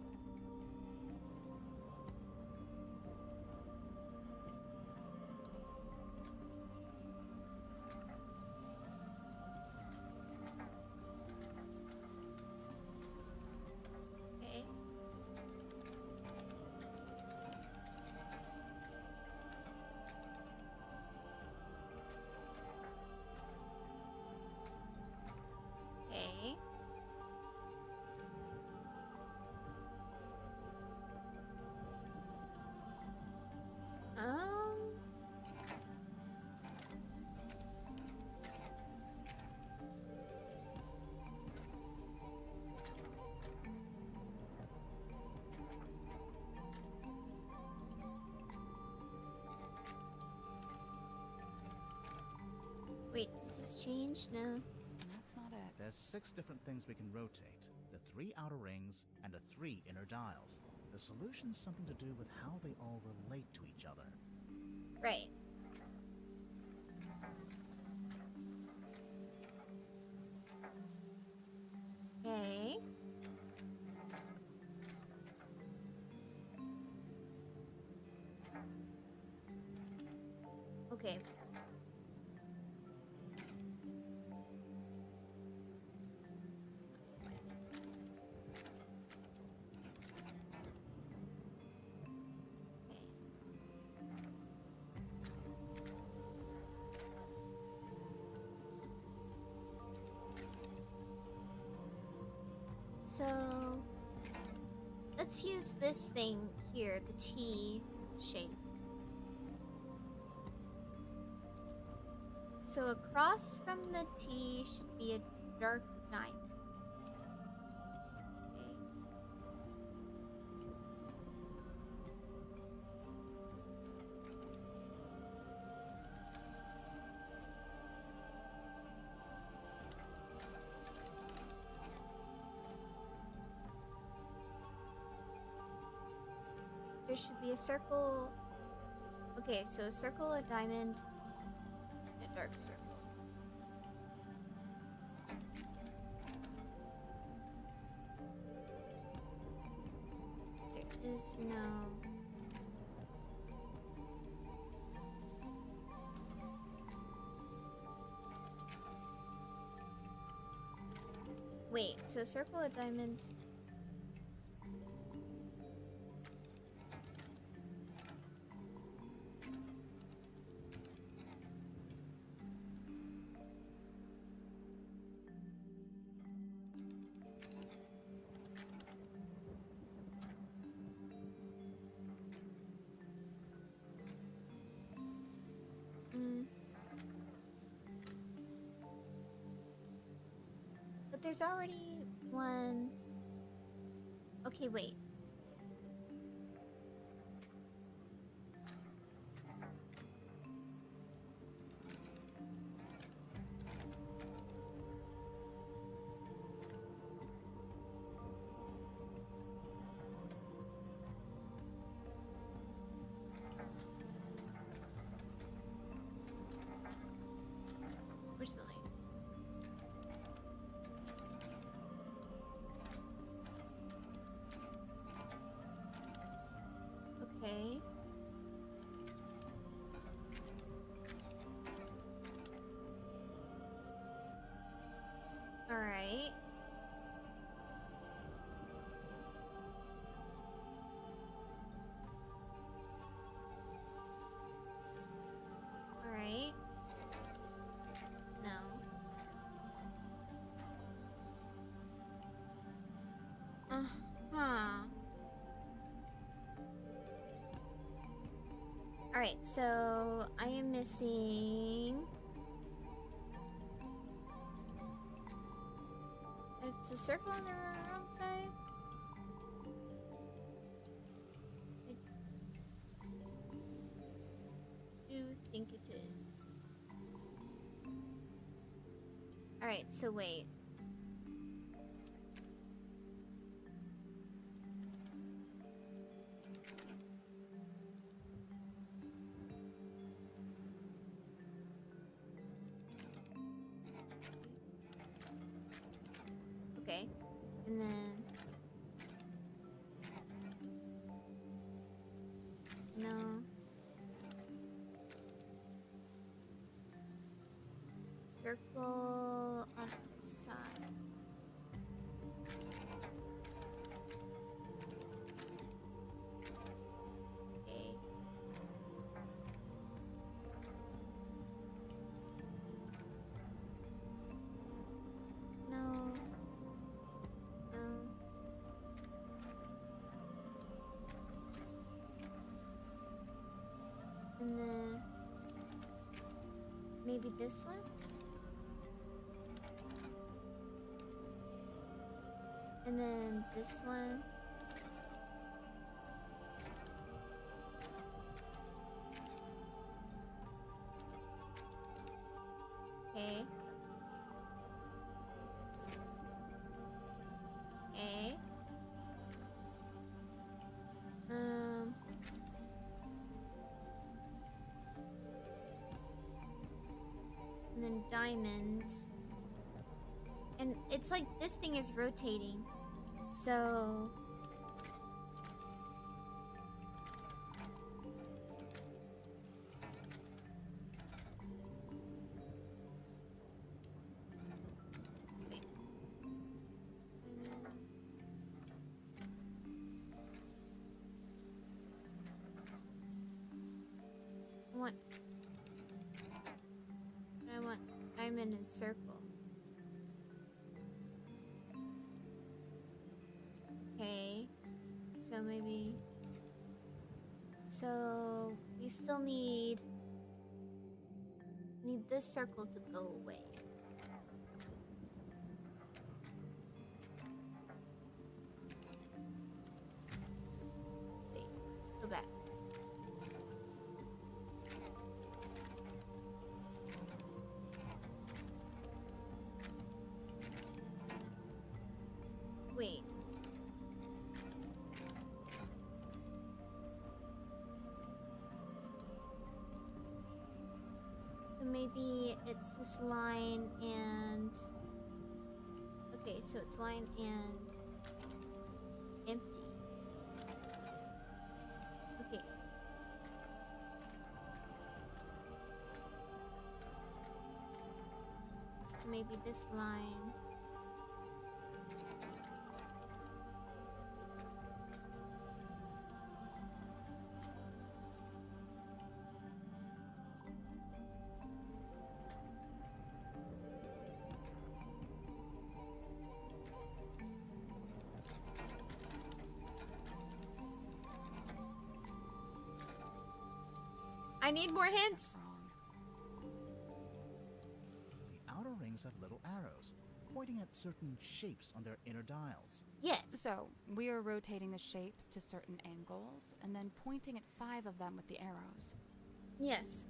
Okay. Wait, does this change? No. That's not it. There's 6 different things we can rotate. The 3 outer rings and the 3 inner dials. The solution's something to do with how they all relate to each other. Right. Okay. Okay. So let's use this thing here, the T shape. So across from the T should be a dark diamond. Okay. There should be a circle. Okay, so a circle, a diamond, and a dark circle. There is no... Wait, so circle, a diamond... But there's already one. Okay, wait. Where's the light? Okay. All right. All right. No. Uh-huh. Alright, so I am missing... It's a circle on the wrong side? I do think it is. Alright, so wait. Okay, and then no. Circle on the side. Okay. No. And then maybe this one? And then this one? Okay. diamond. And it's like this thing is rotating. So... Wait. I want diamond and circle. Okay. So maybe... So we still need this circle to go away. Wait, go back. Wait. So maybe it's this line and... Okay, so it's line and empty. Okay. So maybe this line... I need more hints. The outer rings have little arrows, pointing at certain shapes on their inner dials. Yes. So, we are rotating the shapes to certain angles, and then pointing at 5 of them with the arrows. Yes.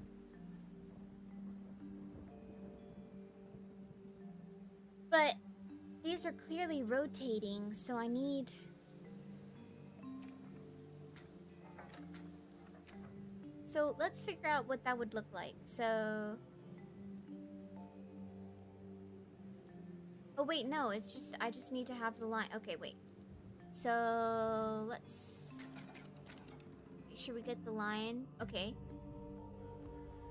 But these are clearly rotating, so I need... So let's figure out what that would look like. So... Oh wait, no, it's just, I just need to have the line. Okay, wait. So, let's... Make sure we get the line. Okay.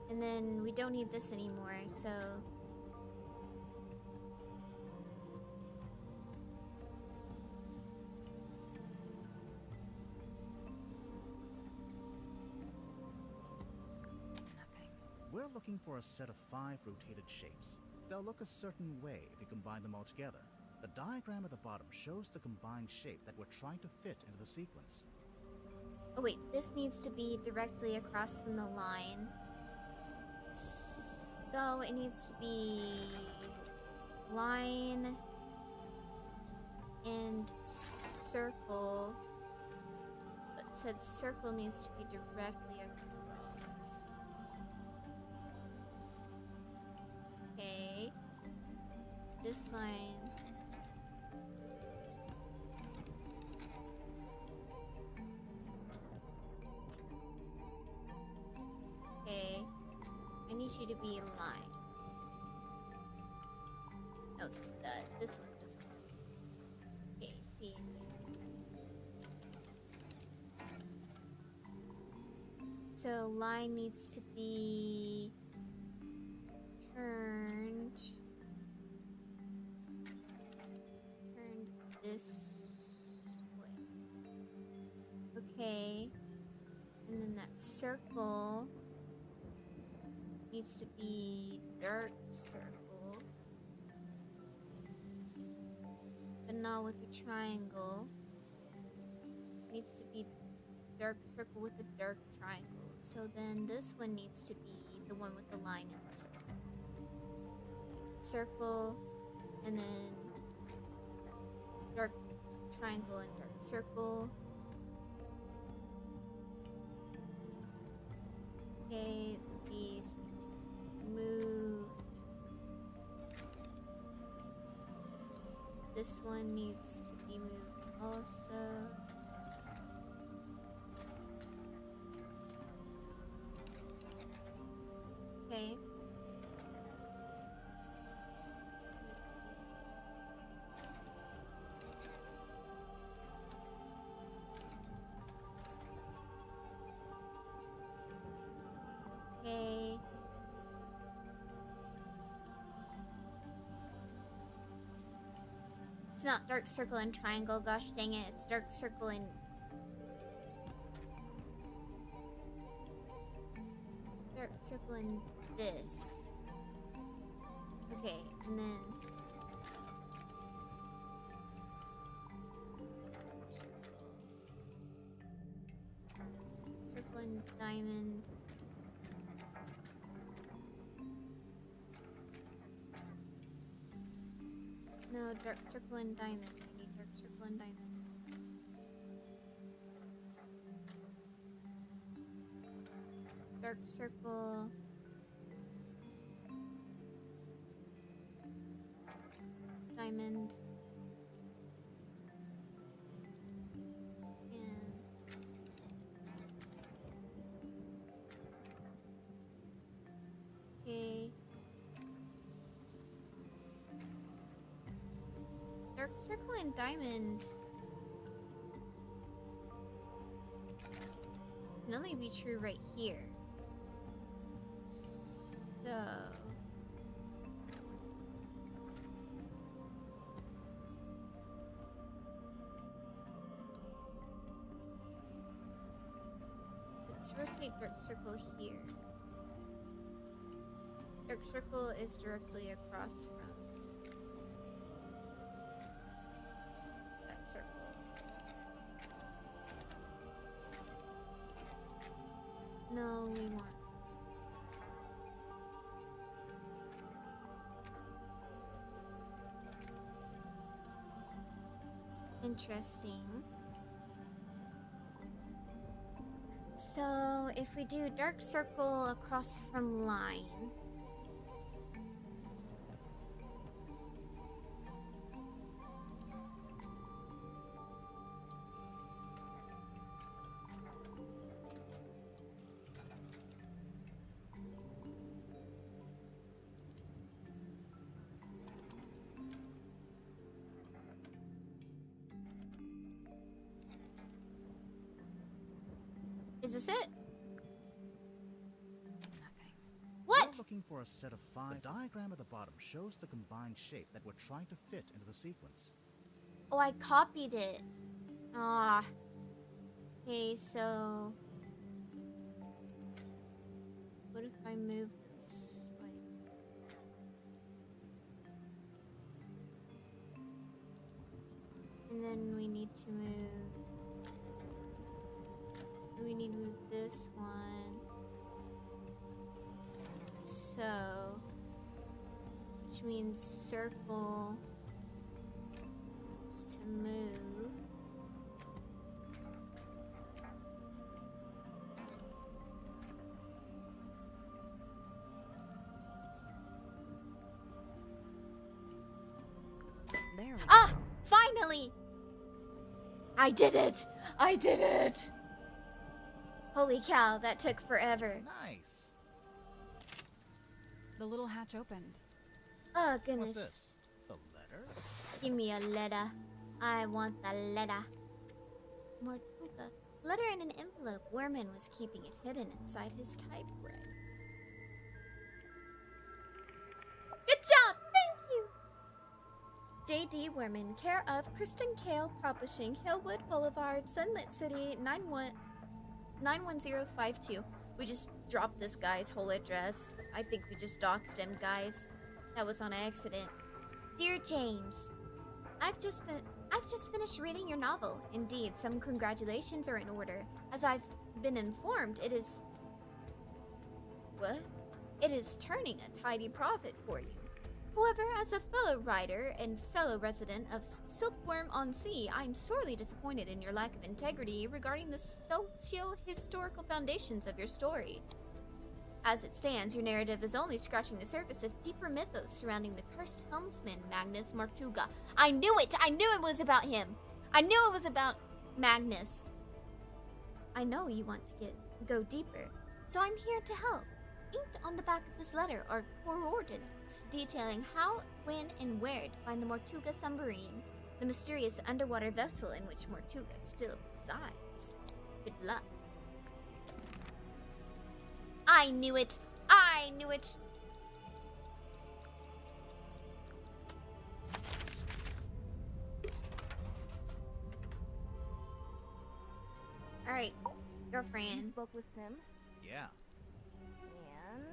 And then we don't need this anymore, so... We're looking for a set of 5 rotated shapes. They'll look a certain way if you combine them all together. The diagram at the bottom shows the combined shape that we're trying to fit into the sequence. Oh wait, this needs to be directly across from the line. So it needs to be line and circle. But it said circle needs to be directly across. Okay. This line. Okay. I need you to be in line. No, this one, this one. Okay, see. So line needs to be turned this way. Okay. And then that circle needs to be dark circle, but not with a triangle. Needs to be dark circle with a dark triangle. So then this one needs to be the one with the line in the circle. Circle, and then dark triangle and dark circle. Okay, these need to be moved. This one needs to be moved also. Okay. It's not dark circle and triangle, gosh dang it. It's dark circle and... dark circle and this. Okay, and then... circle and diamond. No, dark circle and diamond. I need dark circle and diamond. Dark circle. Diamond. And okay. Dark circle and diamond can only be true right here. So let's rotate dark circle here. Dark circle is directly across from that circle. No, we want. Interesting. So if we do dark circle across from line. Is this it? Nothing. What? We're looking for a set of 5. The diagram at the bottom shows the combined shape that we're trying to fit into the sequence. Oh, I copied it. Ah. Okay, so what if I move this like and then we need to move this one. So which means circle is to move. There we go. Ah! Finally! I did it! I did it! Holy cow, that took forever. Nice. The little hatch opened. Oh, goodness. What's this? A letter? Give me a letter. I want the letter. Mortuga. Letter in an envelope. Werman was keeping it hidden inside his typewriter. Good job! Thank you! J.D. Werman, care of Kristen Kale Publishing, Hillwood Boulevard, Sunlit City, 91052. We just dropped this guy's whole address. I think we just doxed him, guys. That was on accident. Dear James, I've just finished reading your novel. Indeed, some congratulations are in order. As I've been informed, it is... What? It is turning a tidy profit for you. However, as a fellow writer and fellow resident of Silkworm-on-Sea, I'm sorely disappointed in your lack of integrity regarding the socio-historical foundations of your story. As it stands, your narrative is only scratching the surface of deeper mythos surrounding the cursed helmsman Magnus Mortuga. I knew it! I knew it was about him! I knew it was about Magnus. I know you want to go deeper, so I'm here to help. Inked on the back of this letter are coordinates detailing how, when, and where to find the Mortuga submarine, the mysterious underwater vessel in which Mortuga still resides. Good luck. I knew it! I knew it! Alright, You girlfriend. spoke with Sim, Yeah. and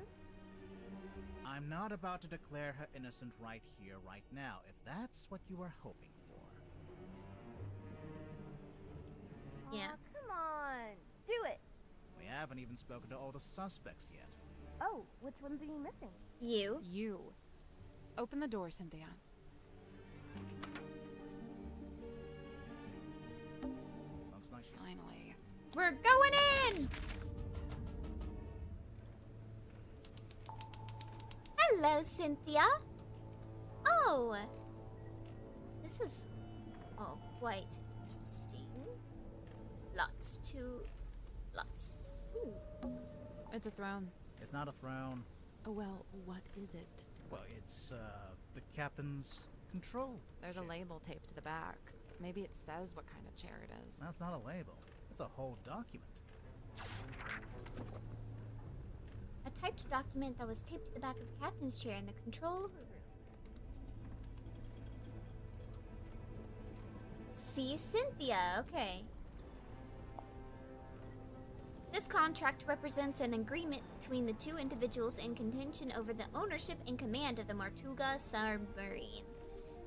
I'm not about to declare her innocent right here, right now, if that's what you were hoping for. Yeah. Aw, come on, do it. We haven't even spoken to all the suspects yet. Oh, which ones are you missing? You. You. Open the door, Cynthia. Looks like she... Finally. We're going in! Hello, Cynthia. Oh. This is... Oh, quite interesting. Lots. Ooh. It's a throne. It's not a throne. Oh, well, what is it? Well, it's, the captain's control. There's a chair. label taped to the back. Maybe it says what kind of chair it is. That's not a label. It's a whole document. A typed document that was taped to the back of the captain's chair in the control room. See, Cynthia. Okay. This contract represents an agreement between the two individuals in contention over the ownership and command of the Tortuga submarine.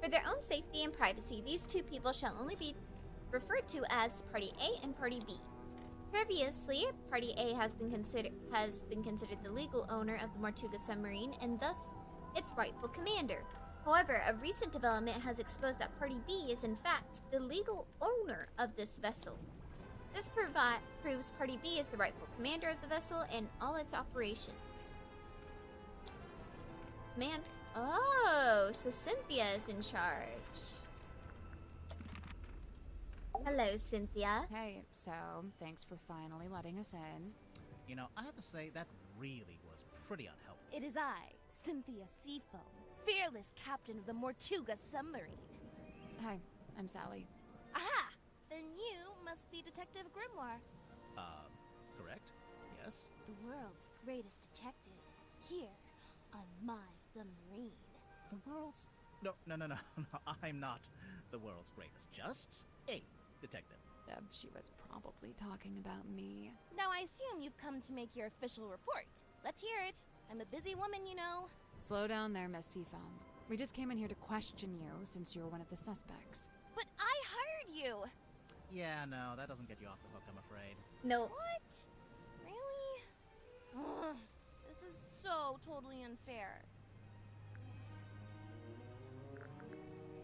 For their own safety and privacy, these two people shall only be referred to as Party A and Party B. Previously, Party A has been considered the legal owner of the Tortuga submarine and thus its rightful commander. However, a recent development has exposed that Party B is in fact the legal owner of this vessel. This proves Party B is the rightful commander of the vessel and all its operations. Command. Oh, so Cynthia is in charge. Hello, Cynthia. Hey, so thanks for finally letting us in. You know, I have to say, that really was pretty unhelpful. It is I, Cynthia Seafoam, fearless captain of the Tortuga submarine. Hi, I'm Sally. Aha! Then you must be Detective Grimoire, Correct? Yes? the world's greatest detective, here on my submarine. The world's... No, I'm not the world's greatest. Just a detective. She was probably talking about me. Now I assume you've come to make your official report. Let's hear it. I'm a busy woman, you know. Slow down there, Miss Seafoam. We just came in here to question you since you're one of the suspects. But I hired you! Yeah, no, that doesn't get you off the hook, I'm afraid. No. What? Really? Ugh, this is so totally unfair.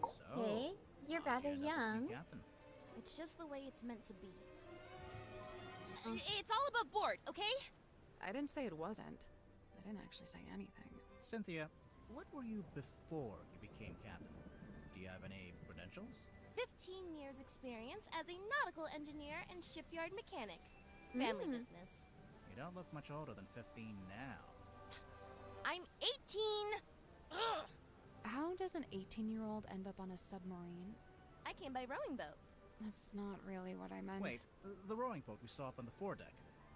So, Okay, you're how'd rather you end up as the young. captain? It's just the way it's meant to be. It's all above board, okay? I didn't say it wasn't. I didn't actually say anything. Cynthia, what were you before you became captain? Do you have any credentials? 15 years experience as a nautical engineer and shipyard mechanic. Family business. You don't look much older than 15 now. I'm 18! Ugh. How does an 18-year-old end up on a submarine? I came by rowing boat. That's not really what I meant. Wait, the rowing boat we saw up on the foredeck,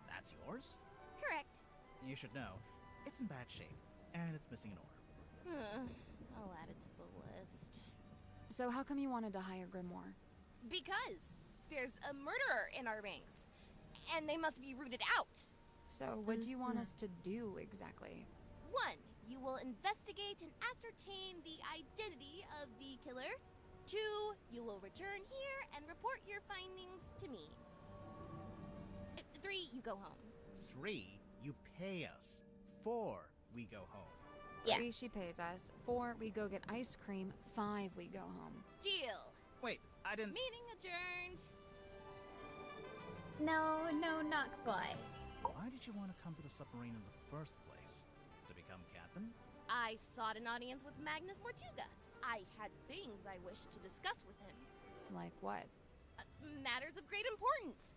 that's yours? Correct. You should know, it's in bad shape, and it's missing an oar. I'll add it to the list. So how come you wanted to hire Grimoire? Because there's a murderer in our ranks, and they must be rooted out. So what do you want us to do exactly? 1. You will investigate and ascertain the identity of the killer. 2. You will return here and report your findings to me. 3. You go home. 3, you pay us. 4, we go home. Yeah. 3, she pays us. 4, we go get ice cream. 5, we go home. Deal. Wait, I didn't... Meeting adjourned. No, not quite. Why did you want to come to the submarine in the first place? To become captain? I sought an audience with Magnus Tortuga. I had things I wished to discuss with him. Like what? Matters of great importance.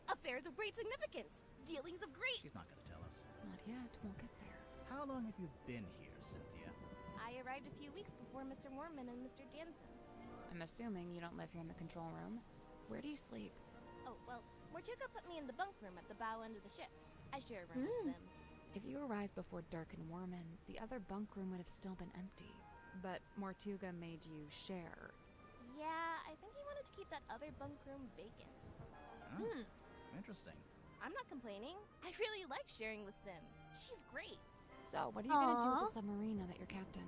Affairs of great significance. Dealings of great... She's not going to tell us. Not yet. We'll get there. How long have you been here, Cynthia? I arrived a few weeks before Mr. Mormon and Mr. Jansen. I'm assuming you don't live here in the control room. Where do you sleep? Oh, well, Tortuga put me in the bunk room at the bow end of the ship. I share a room with him. If you arrived before Dirk and Worman, the other bunk room would have still been empty. But Tortuga made you share. Yeah, I think he wanted to keep that other bunk room vacant. Huh? Interesting. I'm not complaining. I really like sharing with Sim. She's great. So, what are you gonna do with Aw. the submarine now that you're captain?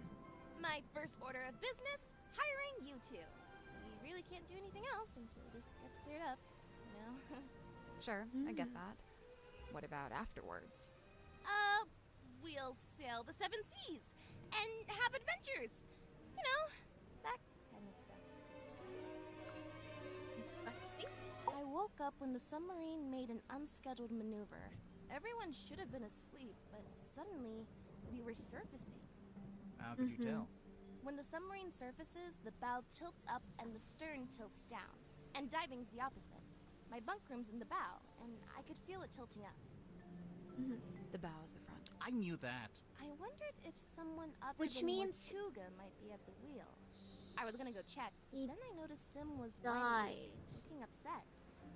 My first order of business, hiring you two. We really can't do anything else until this gets cleared up, you know? Sure, I get that. What about afterwards? We'll sail the 7 seas and have adventures. You know, that kind of stuff. Busty? I woke up when the submarine made an unscheduled maneuver. Everyone should have been asleep, but suddenly we were surfacing. How could you tell? When the submarine surfaces, the bow tilts up and the stern tilts down. And diving's the opposite. My bunk room's in the bow, and I could feel it tilting up. The bow is the front. I knew that. I wondered if someone other Which than means- Mortuga might be at the wheel. I was gonna go check. He Then I noticed Sim was died looking upset.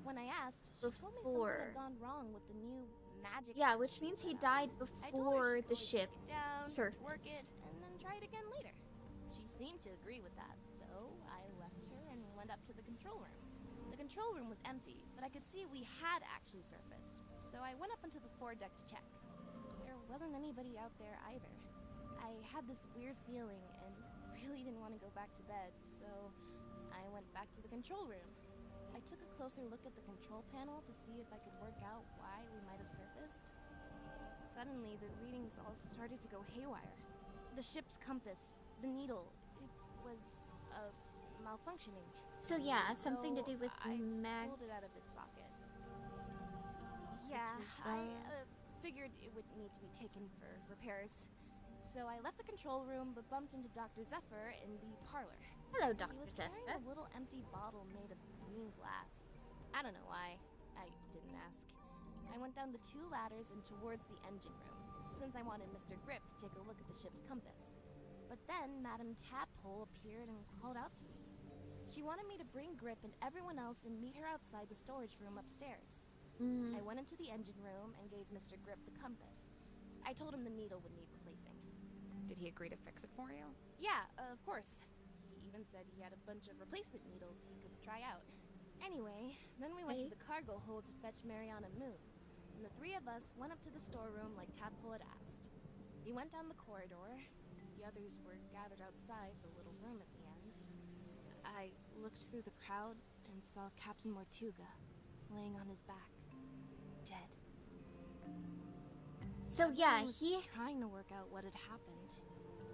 When I asked, she told me something before. had gone wrong with the new magic. Yeah, which means he died I told her before she the could ship take it down, work it, surfaced. and then try it again later. She seemed to agree with that, so I left her and went up to the control room. The control room was empty, but I could see we had actually surfaced, so I went up onto the foredeck to check. There wasn't anybody out there either. I had this weird feeling and really didn't want to go back to bed, so I went back to the control room. I took a closer look at the control panel to see if I could work out why we might have surfaced. Suddenly, the readings all started to go haywire. The ship's compass, the needle, it was malfunctioning. So yeah, something to do with I mag. pulled it out of its socket. Yeah, is, I figured it would need to be taken for repairs. So I left the control room, but bumped into Dr. Zephyr in the parlor. Hello, He Dr. was carrying Zephyr. a little empty bottle made of green glass. I don't know why. I didn't ask. I went down the 2 ladders and towards the engine room, since I wanted Mr. Grip to take a look at the ship's compass. But then Madame Tadpole appeared and called out to me. She wanted me to bring Grip and everyone else and meet her outside the storage room upstairs. I went into the engine room and gave Mr. Grip the compass. I told him the needle would need replacing. Did he agree to fix it for you? Yeah, of course. He even said he had a bunch of replacement needles he could try out. Anyway, then we went to the cargo hold to fetch Mariana Moon, and the 3 of us went up to the storeroom like Tadpole had asked. We went down the corridor. The others were gathered outside the little room at the end. I looked through the crowd and saw Captain Mortuga laying on his back, dead. So yeah, Everyone was he trying to work out what had happened.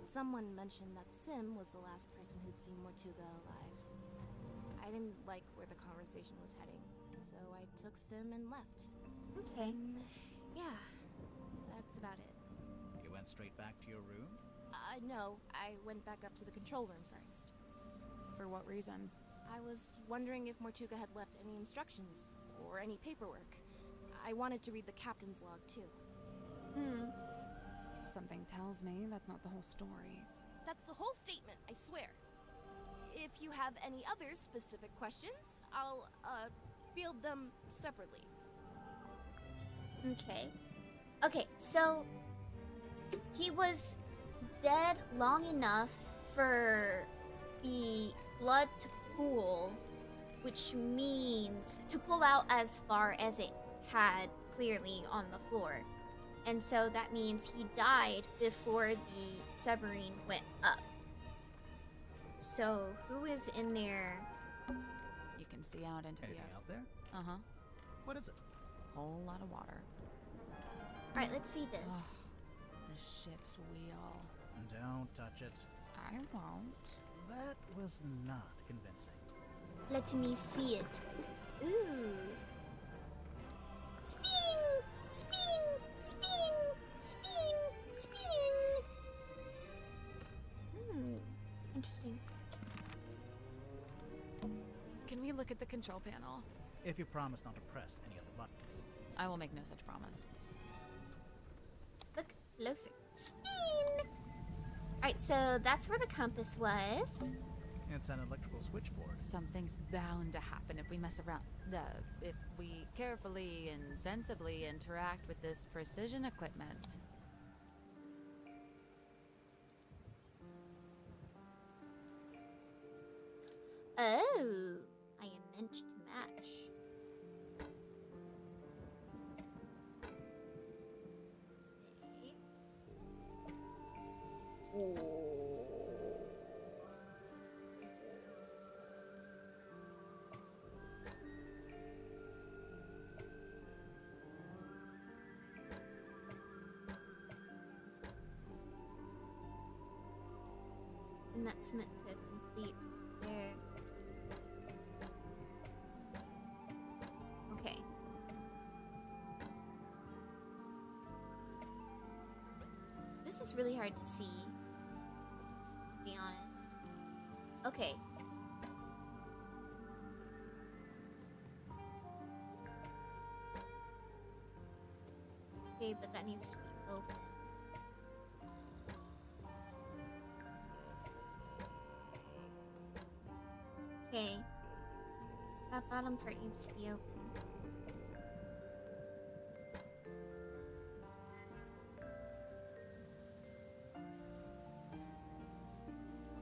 Someone mentioned that Sim was the last person who'd seen Mortuga alive. I didn't like where the conversation was heading, so I took Sim and left. okay. Yeah, that's about it. You went straight back to your room? No, I went back up to the control room first. For what reason? I was wondering if Mortuga had left any instructions or any paperwork. I wanted to read the captain's log too. Something tells me that's not the whole story. That's the whole statement, I swear. If you have any other specific questions, I'll, field them separately. Okay. Okay, so he was dead long enough for the blood to pool, which means to pull out as far as it had clearly on the floor. And so that means he died before the submarine went up. So who is in there? You can see out into Anything the out there? Uh-huh. What is it? Whole lot of water. Alright, let's see this. Ugh, the ship's wheel. Don't touch it. I won't. That was not convincing. Let me see it. Ooh. Spin! Spin! Spin! Spin! Spin! Interesting. Can we look at the control panel? If you promise not to press any of the buttons. I will make no such promise. Look closer. Spin! Alright, so that's where the compass was. It's an electrical switchboard. Something's bound to happen if we mess around. If we carefully and sensibly interact with this precision equipment. Oh, I am meant to match. that's meant to complete there. Okay. This is really hard to see, to be honest. Okay. Okay, but that needs to be open. Okay. That bottom part needs to be open.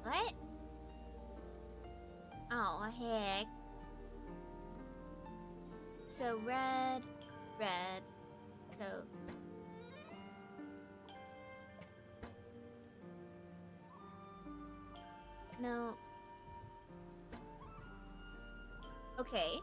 What? Oh, heck. So red, red. So no. Okay.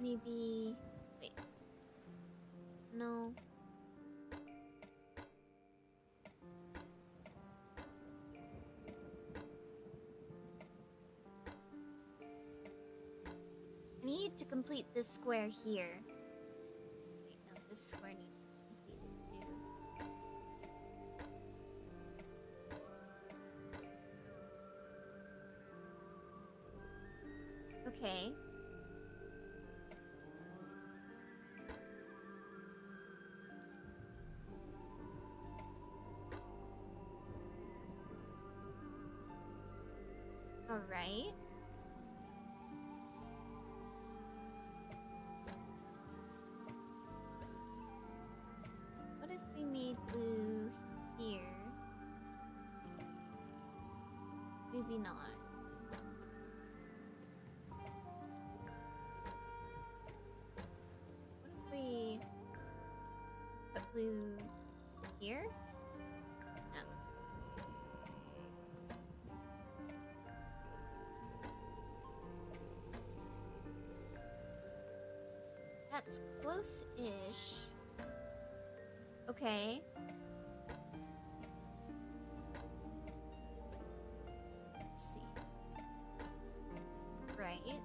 Maybe wait. No. I need to complete this square here. Wait, no, this square needs to be completed too. Okay. All right. What if we made blue here? Maybe not. What if we put blue here? No. That's close-ish. Okay. Let's see. Right.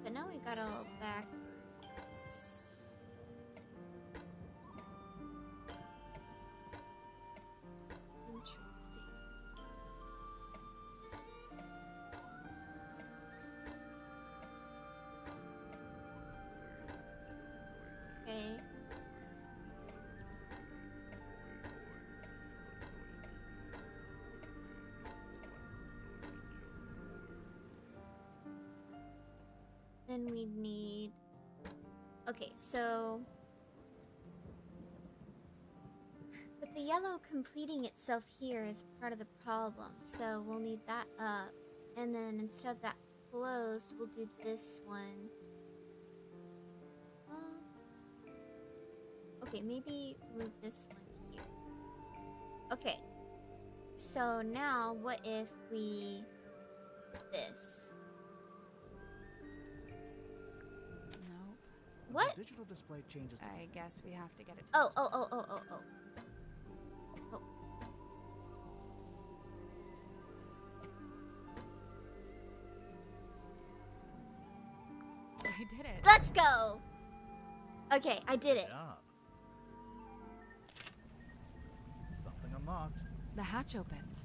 But now we got all backwards. Interesting. Okay. Then we need... Okay, so... But the yellow completing itself here is part of the problem. So we'll need that up. And then instead of that closed, we'll do this one. Okay, maybe move this one here. Okay. So now, what if we... this? Nope. What? The digital display changes to I guess we have to get it to Oh. Oh. I did it. Let's go! Okay, I did it. Good job. Something unlocked. The hatch opened.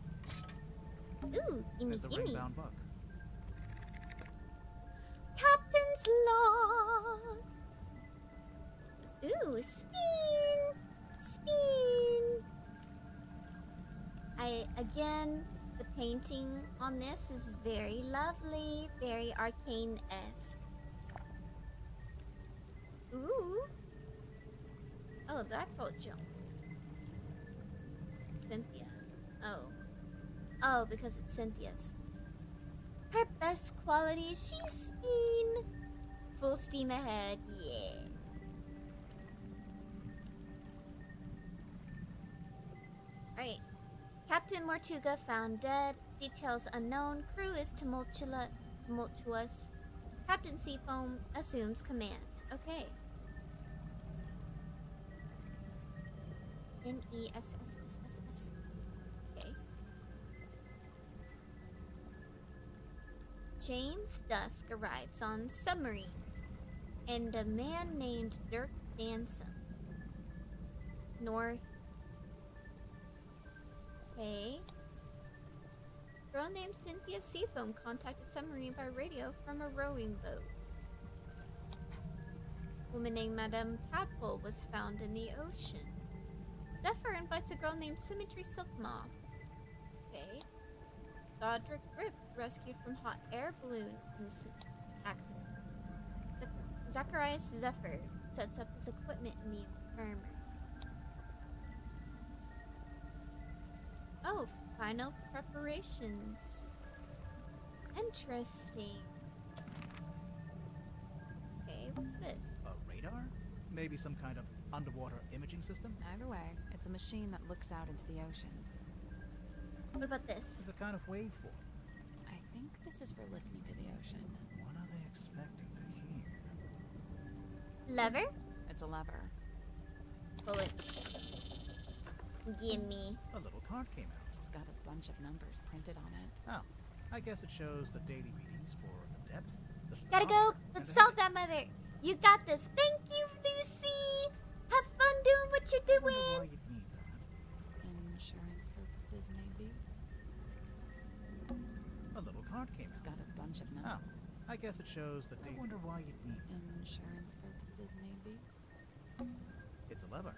Ooh, gimme, It's a gimme. ring-bound book. Captain's log. Ooh, spin! Spin! Again, the painting on this is very lovely, very arcane-esque. Ooh. Oh, that's all junk. Cynthia. Oh. Oh, because it's Cynthia's. Her best quality is she's spin. Full steam ahead. Yeah. Alright. Captain Mortuga found dead. Details unknown. Crew is tumultuous. Captain Seafoam assumes command. Okay. Ness. Okay. James Dusk arrives on submarine, and a man named Dirk Danson. North. Okay. Girl named Cynthia Seafoam contacted submarine by radio from a rowing boat. Woman named Madame Tadpole was found in the ocean. Zephyr invites a girl named Symmetry Silkmoth. Okay. Godric Grip rescued from hot air balloon accident. Zacharias Zephyr sets up his equipment in the infirmary. Oh, final preparations. Interesting. Okay, what's this? A radar? Maybe some kind of underwater imaging system? Either way, it's a machine that looks out into the ocean. What about this? It's a kind of waveform. I think this is for listening to the ocean. What are they expecting to hear? Lever? It's a lever. Pull it. Gimme. A little card came out. It's got a bunch of numbers printed on it. Oh, I guess it shows the daily readings for the depth, the Gotta go. speedometer, and Let's the solve heading. that, mother. You got this. Thank you, Lucy. Have fun doing what you're I wonder why doing. you'd need that. Insurance purposes, maybe? A little card came It's out. got a bunch of Oh, numbers. I guess it shows the date. I wonder why you'd need that. Insurance purposes, maybe? It's a lever.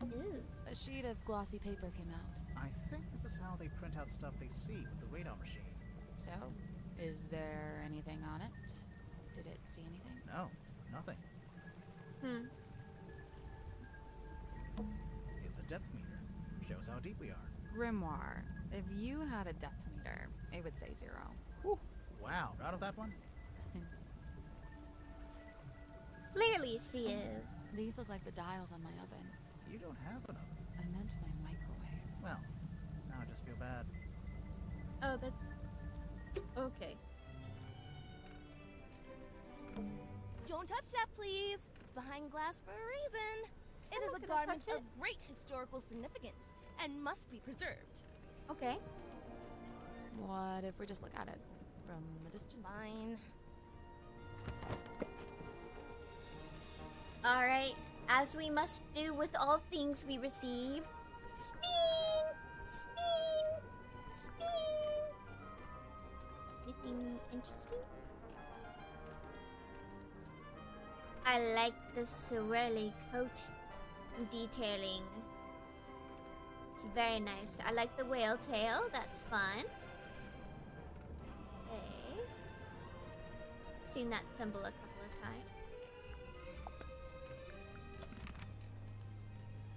Ooh. A sheet of glossy paper came out. I think this is how they print out stuff they see with the radar machine. So, is there anything on it? Did it see anything? No, nothing. It's a depth meter. Shows how deep we are. Grimoire, if you had a depth meter, it would say 0. Whew. Wow, proud of that one? Clearly she is. These look like the dials on my oven. You don't have an oven. I meant my microwave. Well, now I just feel bad. Oh, that's... Okay. Don't touch that, please. It's behind glass for a reason. It is not a gonna garment touch of it. great historical significance and must be preserved. Okay. What if we just look at it from a distance? Fine. Alright. As we must do with all things we receive. Spin! Spin! Spin! Anything interesting? I like the swirly coat detailing. It's very nice. I like the whale tail. That's fun. Okay. Seen that symbol a couple of times.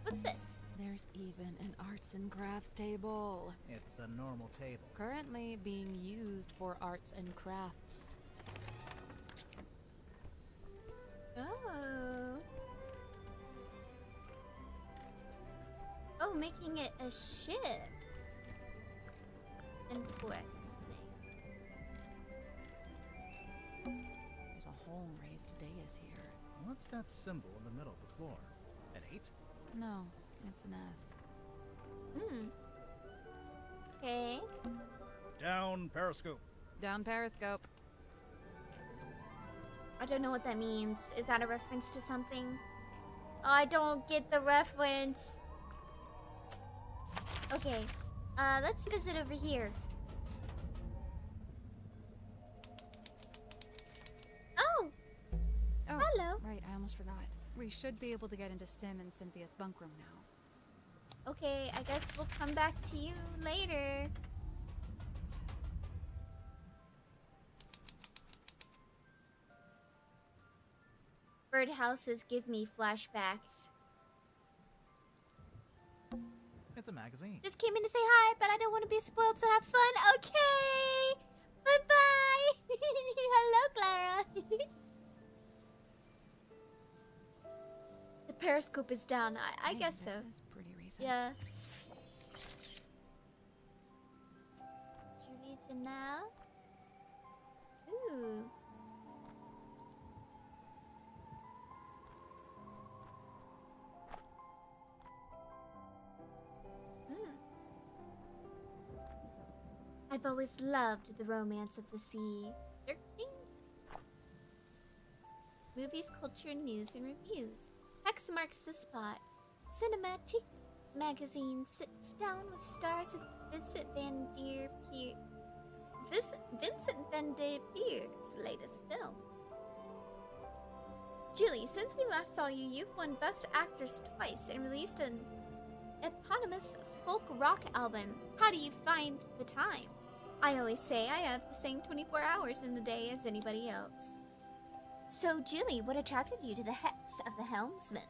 What's this? There's even an arts and crafts table. It's a normal table. Currently being used for arts and crafts. Oh. Oh, making it a ship. Interesting. There's a whole raised dais here. What's that symbol in the middle of the floor? An 8? No, it's an S. Okay. Down periscope. Down periscope. I don't know what that means. Is that a reference to something? I don't get the reference. Okay. Let's visit over here. Oh! Oh, Hello. right, I almost forgot. We should be able to get into Sim and Cynthia's bunk room now. Okay, I guess we'll come back to you later. Birdhouses give me flashbacks. It's a magazine. Just came in to say hi, but I don't want to be spoiled, so have fun. Okay! Bye-bye! Hello, Clara. The periscope is down. I Hey, guess this so. is pretty recent. Yeah. Julie Janelle. Ooh. I've always loved the romance of the sea. Dirk things? Movies, culture, news, and reviews. Hex marks the spot. Cinematic magazine sits down with stars of Vincent Van Der Pier's latest film. Julie, since we last saw you, you've won Best Actress twice and released an eponymous folk rock album. How do you find the time? I always say I have the same 24 hours in the day as anybody else. So, Julie, what attracted you to the Hex of the Helmsman?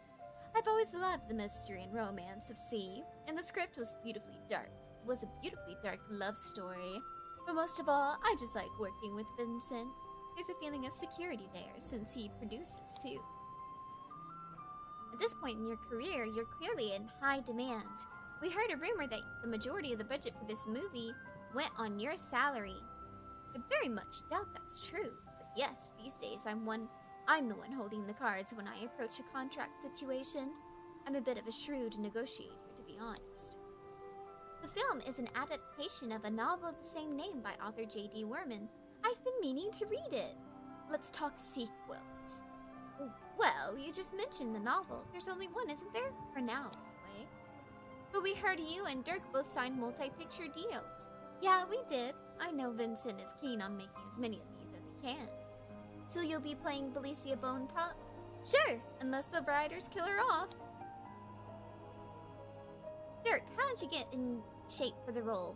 I've always loved the mystery and romance of sea, and the script was a beautifully dark love story. But most of all, I just like working with Vincent. There's a feeling of security there, since he produces too. At this point in your career, you're clearly in high demand. We heard a rumor that the majority of the budget for this movie went on your salary. I very much doubt that's true, but yes, these days I'm the one holding the cards when I approach a contract situation. I'm a bit of a shrewd negotiator, to be honest. The film is an adaptation of a novel of the same name by author J.D. Werman. I've been meaning to read it. Let's talk sequels. Well, you just mentioned the novel. There's only one, isn't there? For now, anyway. But we heard you and Dirk both signed multi-picture deals. Yeah, we did. I know Vincent is keen on making as many of these as he can. So you'll be playing Belicia Bone Top? Sure, unless the writers kill her off. Dirk, how did you get in shape for the role?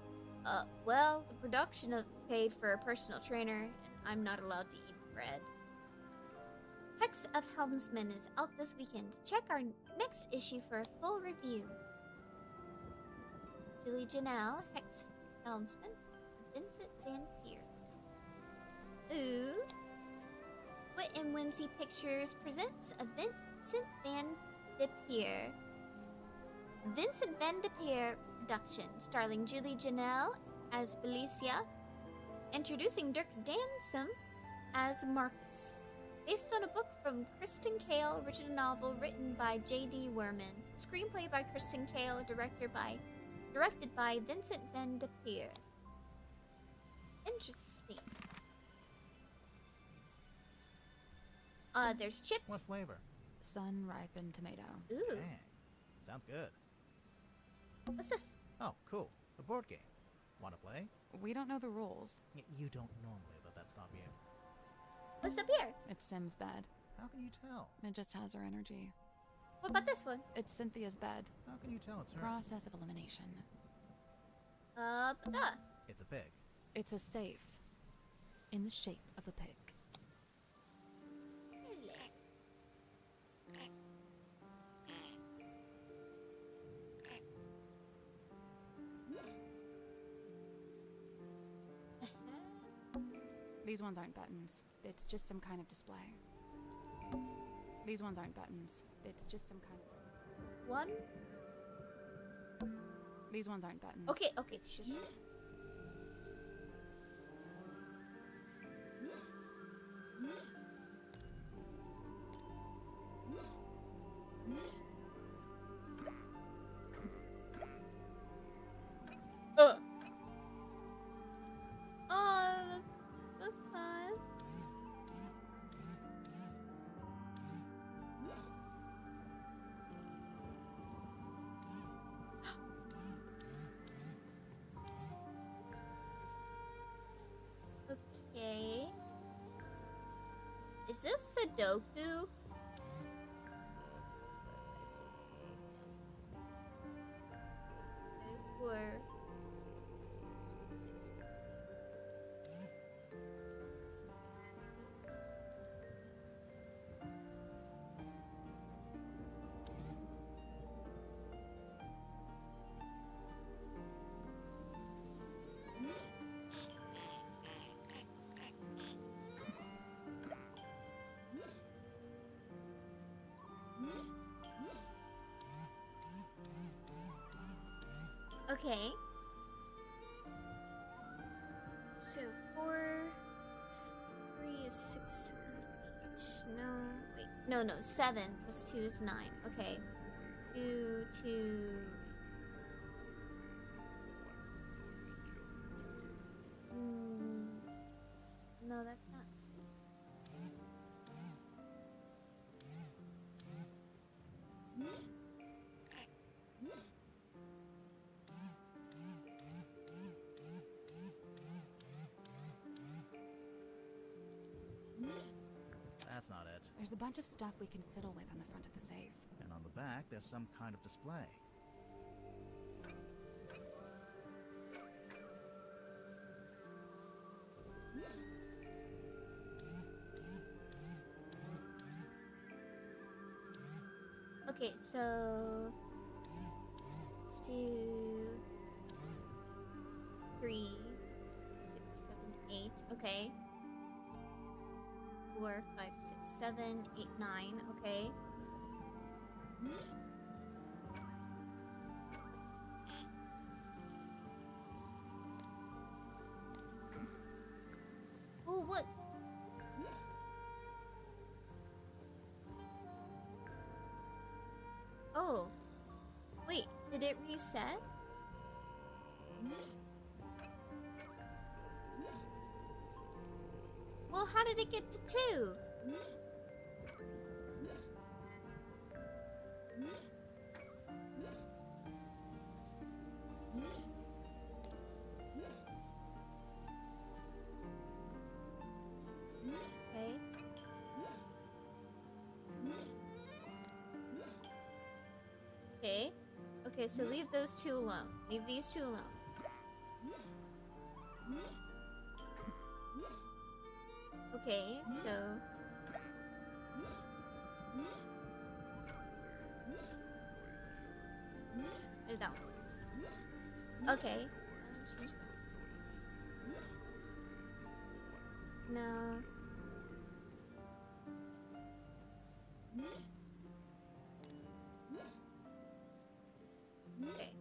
Well, the production paid for a personal trainer, and I'm not allowed to eat bread. Hex of Helmsman is out this weekend. Check our next issue for a full review. Julie Janelle, Hex of Helmsman, Vincent Van Peer. Ooh. Wit and Whimsy Pictures presents a Vincent Van de Peer. Vincent Van de Peer production, starring Julie Janelle as Belicia, introducing Dirk Dansum as Marcus. Based on a book from Kristen Kale, original novel written by J.D. Werman, screenplay by Kristen Kale, directed by Vincent Van de Peer. Interesting. There's chips. What flavor? Sun-ripened tomato. Ooh. Dang. Sounds good. What's this? Oh, cool. The board game. Want to play? We don't know the rules. You don't normally let that stop you. What's up here? It's Sim's bed. How can you tell? It just has her energy. What about this one? It's Cynthia's bed. How can you tell it's her? Process of elimination. It's a pig. It's a safe. In the shape of a pig. These ones aren't buttons. It's just some kind of display. These ones aren't buttons. It's just some kind of One? These ones aren't buttons. Okay, it's just... That's fine. Okay. Is this Sudoku? Or... Okay. So 4, 3 is 6, 7, 8. No, wait. No, 7 plus 2 is 9. Okay. 2, 2. No, that's not 6. That's not it. There's a bunch of stuff we can fiddle with on the front of the safe. And on the back, there's some kind of display. Okay, so let's do 3, 6, 7, 8. Okay. 4, 5, 6, 7, 8, 9. Okay. Oh, what? Oh. Wait, did it reset? Well, how did it get to 2? Okay. Okay. Okay, so leave those 2 alone. Leave these 2 alone. Okay, so there's that one. Okay. Change that. No. Okay.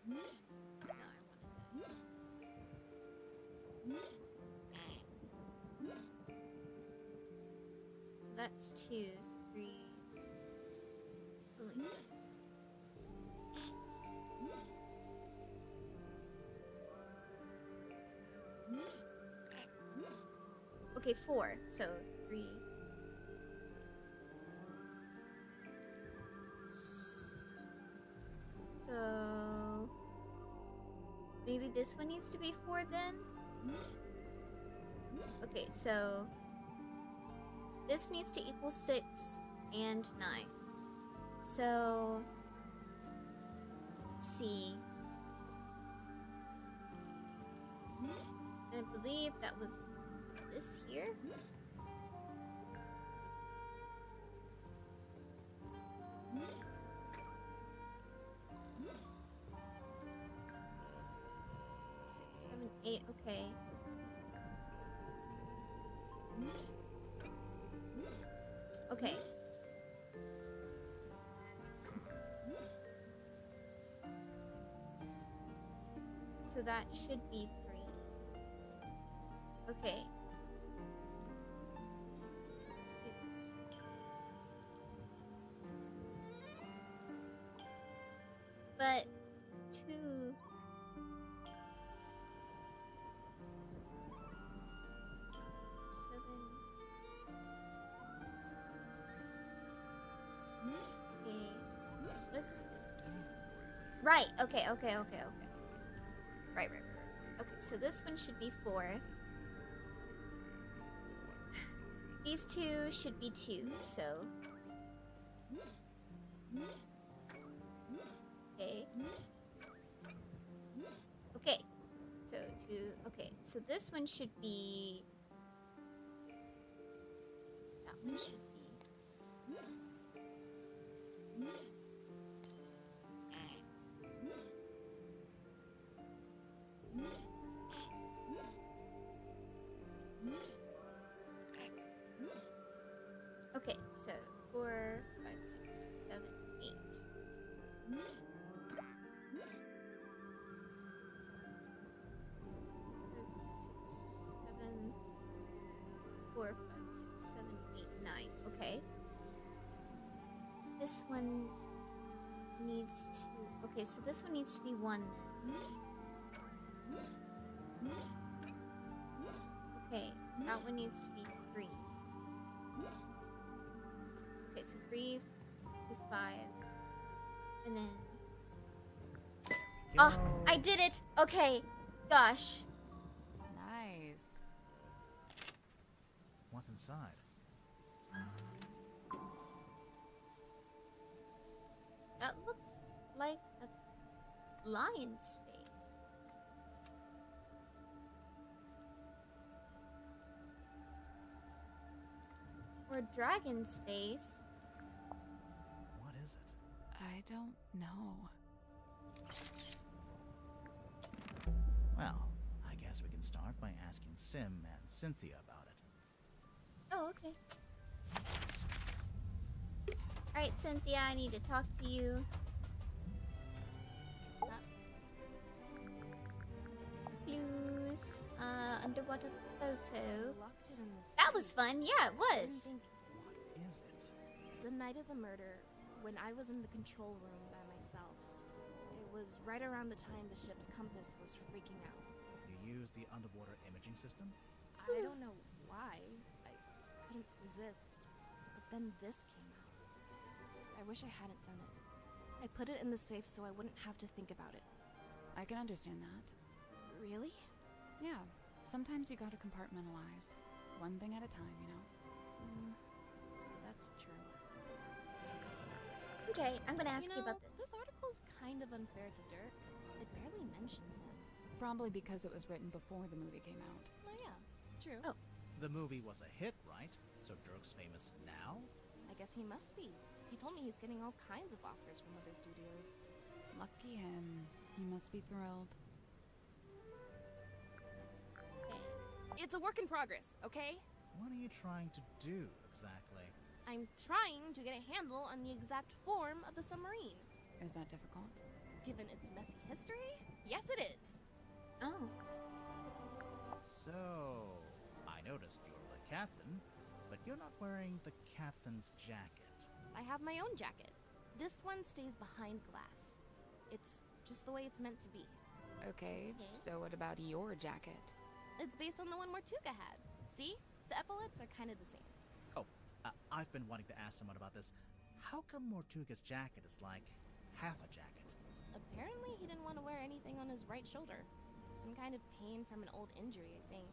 No, I wanted that. So that's 2, 3. Only 7. Okay, 4. So 3. So maybe this one needs to be 4 then? Okay, so this needs to equal 6 and 9. So let's see. And I believe that was this here. Six, 7, 8, okay. Okay. So that should be 3. Okay. Oops. But 2. Okay. What's this? Right. Okay. Right. Okay, so this one should be 4. These 2 should be 2, so. Okay. Okay. So 2. Okay, so this one should be. That one should be. Okay, so 4, 5, 6, 7, 8. this one needs to... Okay, so this one needs to be 1 then. Okay, that one needs to be 3. Okay, so 3, 5, and then... Oh, I did it! Okay, gosh. Nice. What's inside? That looks like a lion's face. Or a dragon's face. What is it? I don't know. Well, I guess we can start by asking Sim and Cynthia about it. Oh, okay. Alright, Cynthia, I need to talk to you. Blues, underwater photo. Locked it in the That safe. was fun, yeah, it I didn't was. think- What is it? The night of the murder, when I was in the control room by myself, it was right around the time the ship's compass was freaking out. You used the underwater imaging system? I don't know why. I couldn't resist. But then this came out. I wish I hadn't done it. I put it in the safe so I wouldn't have to think about it. I can understand that. Really? Yeah, sometimes you gotta compartmentalize. One thing at a time, you know? That's true. Okay, I'm gonna ask you you know, about this. This article's kind of unfair to Dirk. It barely mentions him. Probably because it was written before the movie came out. Oh yeah, true. Oh. The movie was a hit, right? So Dirk's famous now? I guess he must be. He told me he's getting all kinds of offers from other studios. Lucky him. He must be thrilled. Okay. It's a work in progress, okay? What are you trying to do, exactly? I'm trying to get a handle on the exact form of the submarine. Is that difficult? Given its messy history, yes it is. Oh. So, I noticed you're the captain, but you're not wearing the captain's jacket. I have my own jacket. This one stays behind glass. It's just the way it's meant to be. Okay, Okay. so what about your jacket? It's based on the one Mortuga had. See? The epaulets are kind of the same. Oh, I've been wanting to ask someone about this. How come Mortuga's jacket is like half a jacket? Apparently he didn't want to wear anything on his right shoulder. Some kind of pain from an old injury, I think.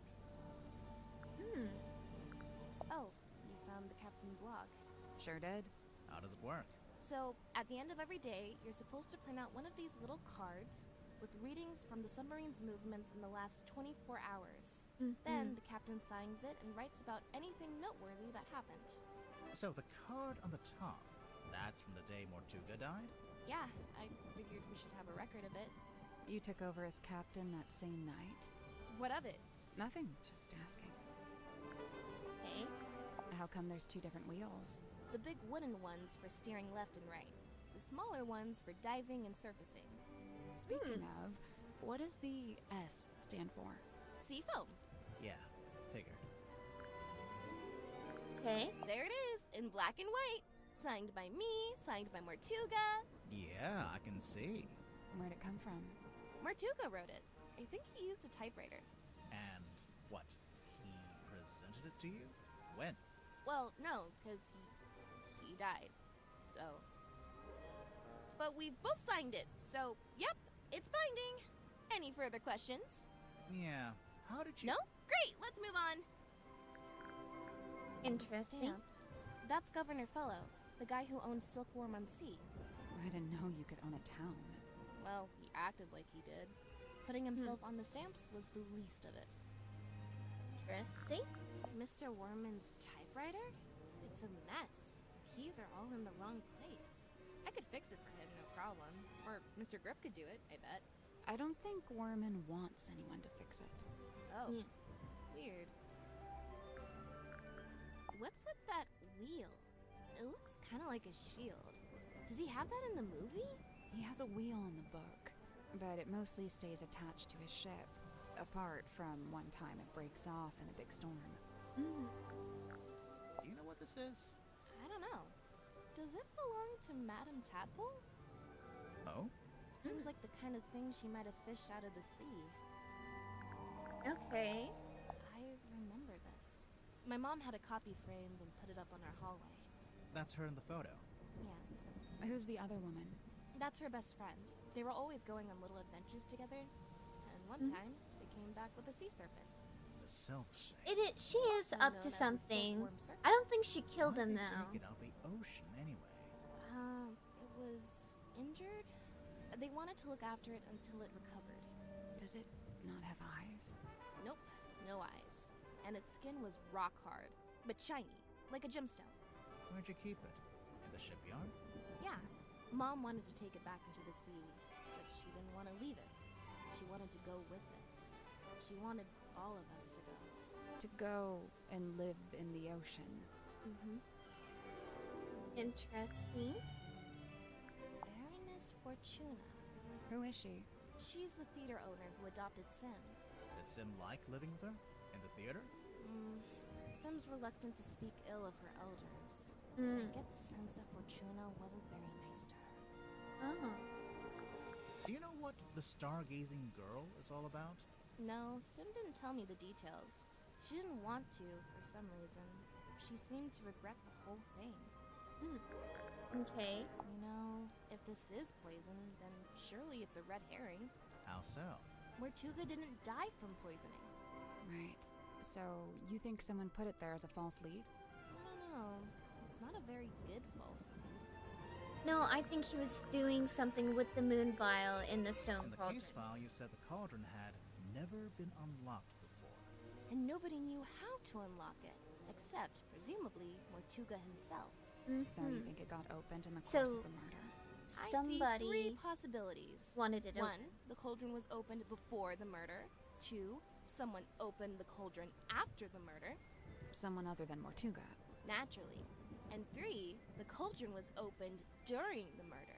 Oh, you found the captain's log. Sure did. How does it work? So, at the end of every day, you're supposed to print out one of these little cards with readings from the submarine's movements in the last 24 hours. Then the captain signs it and writes about anything noteworthy that happened. So the card on the top, that's from the day Mortuga died? Yeah, I figured we should have a record of it. You took over as captain that same night? What of it? Nothing, just asking. Okay. How come there's 2 different wheels? The big wooden ones for steering left and right. The smaller ones for diving and surfacing. Speaking of, what does the S stand for? Seafoam. Yeah, figured. Okay. There it is, in black and white. Signed by me, signed by Mortuga. Yeah, I can see. Where'd it come from? Mortuga wrote it. I think he used a typewriter. And what? He presented it to you? When? Well, no, because he died. So. But we've both signed it, so yep, it's binding. Any further questions? Yeah. How did you? No? Great, let's move on. Interesting. Stamp. That's Governor Fellow, the guy who owned Silkworm on Sea. I didn't know you could own a town. Well, he acted like he did. Putting himself on the stamps was the least of it. Interesting. Mr. Worman's typewriter? It's a mess. The keys are all in the wrong place. I could fix it for him, no problem. Or Mr. Grip could do it, I bet. I don't think Worman wants anyone to fix it. Oh, Yeah. weird. What's with that wheel? It looks kind of like a shield. Does he have that in the movie? He has a wheel in the book, but it mostly stays attached to his ship, apart from one time it breaks off in a big storm. Do you know what this is? I don't know. Does Does it belong to Madame Tadpole? Oh? Seems like the kind of thing she might have fished out of the sea. Okay. I remember this. My mom had a copy framed and put it up on our hallway. That's her in the photo. Yeah. Who's the other woman? That's her best friend. They were always going on little adventures together. And one time, they came back with a sea serpent. The silver. She is Also up known to as the something. silkworm serpent. I don't think she killed Why'd him they though. take it out of the ocean anyway? It was injured. They wanted to look after it until it recovered. Does it not have eyes? Nope, no eyes. And its skin was rock hard, but shiny, like a gemstone. Where'd you keep it? In the shipyard? Yeah. Mom wanted to take it back into the sea, but she didn't want to leave it. She wanted to go with it. She wanted all of us to go. To go and live in the ocean. Mm-hmm. Interesting. Baroness Fortuna. Who is she? She's the theater owner who adopted Sim. Did Sim like living with her? In the theater? Sim's reluctant to speak ill of her elders. Mm. I get the sense that Fortuna wasn't very nice to her. Oh. Do you know what the stargazing girl is all about? No, Sim didn't tell me the details. She didn't want to, for some reason. She seemed to regret the whole thing. Okay. You know, if this is poison, then surely it's a red herring. How so? Mortuga didn't die from poisoning. Right. So, you think someone put it there as a false lead? I don't know. It's not a very good false lead. No, I think he was doing something with the moon vial in the stone In the cauldron. case file, you said the cauldron had never been unlocked before. And nobody knew how to unlock it, except, presumably, Mortuga himself. So you think it got opened in the course So, of the murder? I see somebody three possibilities. wanted it One, open. the cauldron was opened before the murder. Two, someone opened the cauldron after the murder, Someone other than Mortuga. naturally. And three, the cauldron was opened during the murder.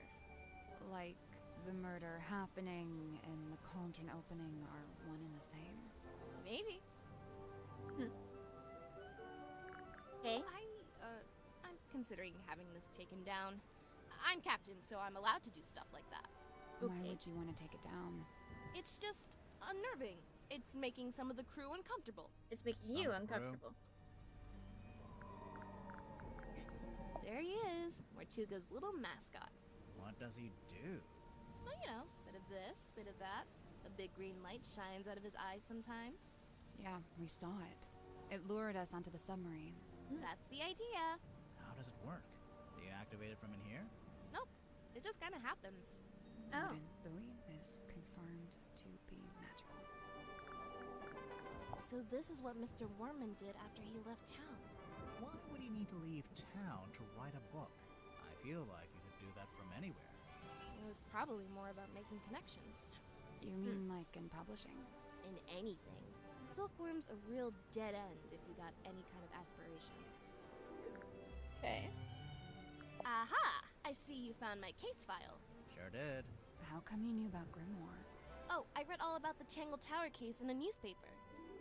Like, the murder happening and the cauldron opening are one and the same? Maybe. Okay. I'm considering having this taken down. I'm captain, so I'm allowed to do stuff like that. Why Okay. would you want to take it down? It's just unnerving. It's making some of the crew uncomfortable. It's making Some you crew. uncomfortable. There he is, Mortuga's little mascot. What does he do? Well, you know, bit of this, bit of that. A big green light shines out of his eyes sometimes. Yeah, we saw it. It lured us onto the submarine. That's the idea. How does it work? Do you activate it from in here? Nope, it just kind of happens. Oh. Wooden buoy is confirmed to be magical. So this is what Mr. Worman did after he left town. Why would he need to leave town to write a book? I feel like you could do that from anywhere. It was probably more about making connections. You mean like in publishing? In anything. Silkworm's a real dead end if you got any kind of aspirations. Okay. Aha! I see you found my case file. Sure did. How come you knew about Grimoire? Oh, I read all about the Tangled Tower case in a newspaper.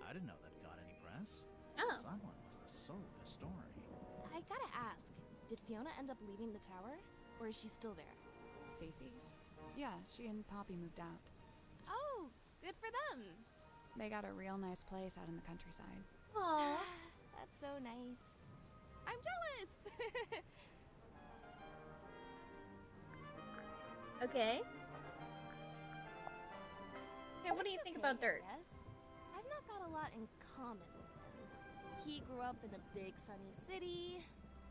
I didn't know that got any press. Oh. Someone must have sold this story. I gotta ask, did Fiona end up leaving the tower? Or is she still there? Fifi? Yeah, she and Poppy moved out. Oh, good for them. They got a real nice place out in the countryside. Aww. That's so nice. I'm jealous. Okay. Hey, what do you think about Dirt? Yes. I've not got a lot in common with him. He grew up in a big sunny city.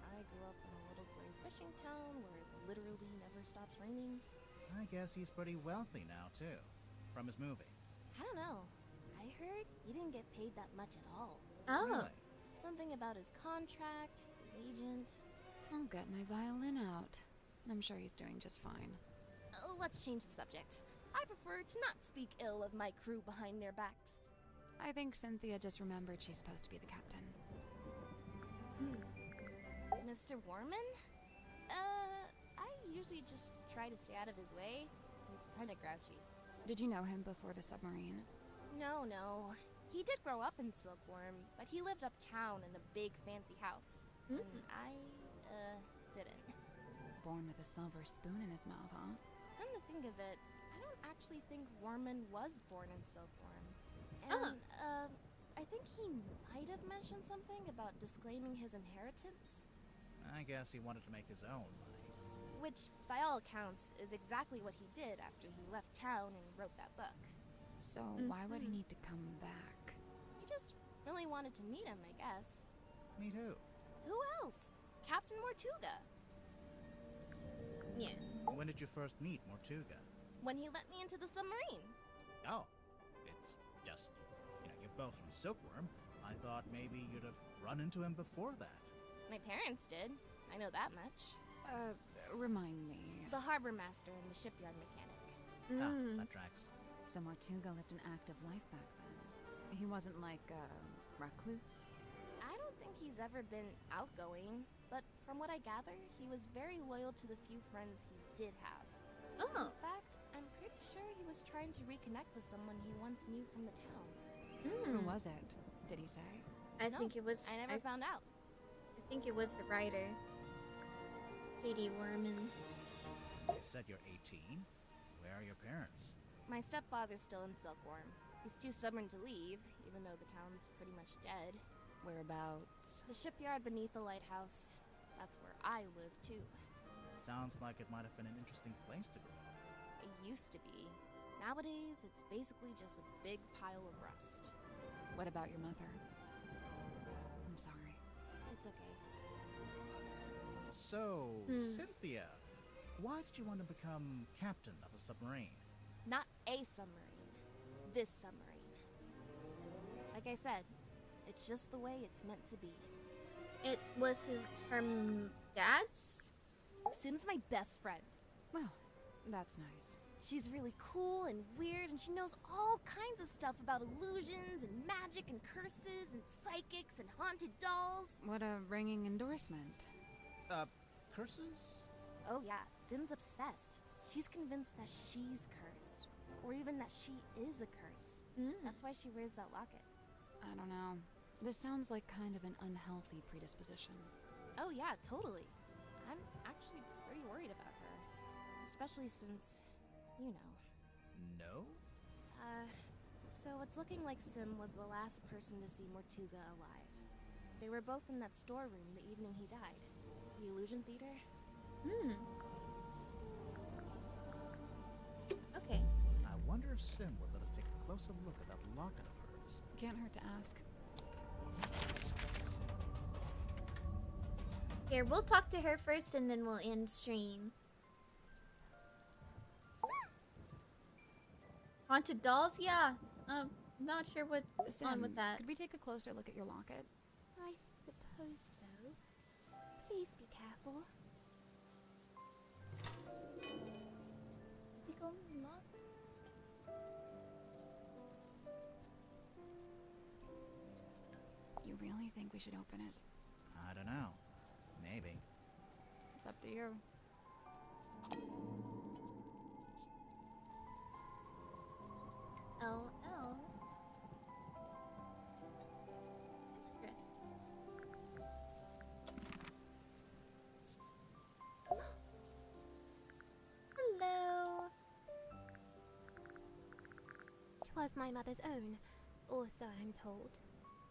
I grew up in a little gray fishing town where it literally never stops raining. I guess he's pretty wealthy now, too. From his movie. I don't know. I heard he didn't get paid that much at all. Oh. Really? Something about his contract, his agent. I'll get my violin out. I'm sure he's doing just fine. Let's change the subject. I prefer to not speak ill of my crew behind their backs. I think Cynthia just remembered she's supposed to be the captain. Mr. Worman? I usually just try to stay out of his way. He's kinda grouchy. Did you know him before the submarine? No. He did grow up in Silkworm, but he lived uptown in a big fancy house. And I, didn't. born with a silver spoon in his mouth, huh? Come to think of it, I don't actually think Worman was born in Silkworm. And, I think he might have mentioned something about disclaiming his inheritance. I guess he wanted to make his own money. Which, by all accounts, is exactly what he did after he left town and wrote that book. So why would he need to come back? He just really wanted to meet him, I guess. Meet who? Who else? Captain Mortuga. Yeah. When did you first meet Mortuga? When he let me into the submarine. Oh, it's just, you're both from Silkworm. I thought maybe you'd have run into him before that. My parents did. I know that much. Remind me. The harbor master and the shipyard mechanic. Ah, that tracks. So Mortuga lived an active life back then. He wasn't like a recluse? I don't think he's ever been outgoing, but from what I gather, he was very loyal to the few friends he did have. Oh. In fact, I'm pretty sure he was trying to reconnect with someone he once knew from the town. Who was it? Did he say? I No, think it was. I never found out. I think it was the writer, J.D. Worman. You said you're 18? Where are your parents? My stepfather's still in Silkworm. He's too stubborn to leave, even though the town's pretty much dead. Whereabouts? The shipyard beneath the lighthouse. That's where I live, too. Sounds like it might have been an interesting place to grow up. It used to be. Nowadays, it's basically just a big pile of rust. What about your mother? I'm sorry. It's okay. So, Cynthia, why did you want to become captain of a submarine? Not a submarine. This submarine. Like I said, it's just the way it's meant to be. It was her dad's? Sim's my best friend. Well, that's nice. She's really cool and weird, and she knows all kinds of stuff about illusions and magic and curses and psychics and haunted dolls. What a ringing endorsement. Curses? Oh yeah, Sim's obsessed. She's convinced that she's cursed. Or even that she is a curse. That's why she wears that locket. I don't know. This sounds like kind of an unhealthy predisposition. Oh yeah, totally. I'm actually pretty worried about her. Especially since, you know. No? So it's looking like Sim was the last person to see Mortuga alive. They were both in that storeroom the evening he died. The Illusion Theater. Okay. I wonder if Sim would let us take a closer look at that locket of hers. Can't hurt to ask. Here, we'll talk to her first and then we'll end stream. Haunted dolls? Yeah. Not sure what's on with that. Could we take a closer look at your locket? I suppose so. Please be careful. Big old lock. You really think we should open it? I don't know. Maybe. It's up to you. LL. Interesting. Hello. It was my mother's own, or so I'm told.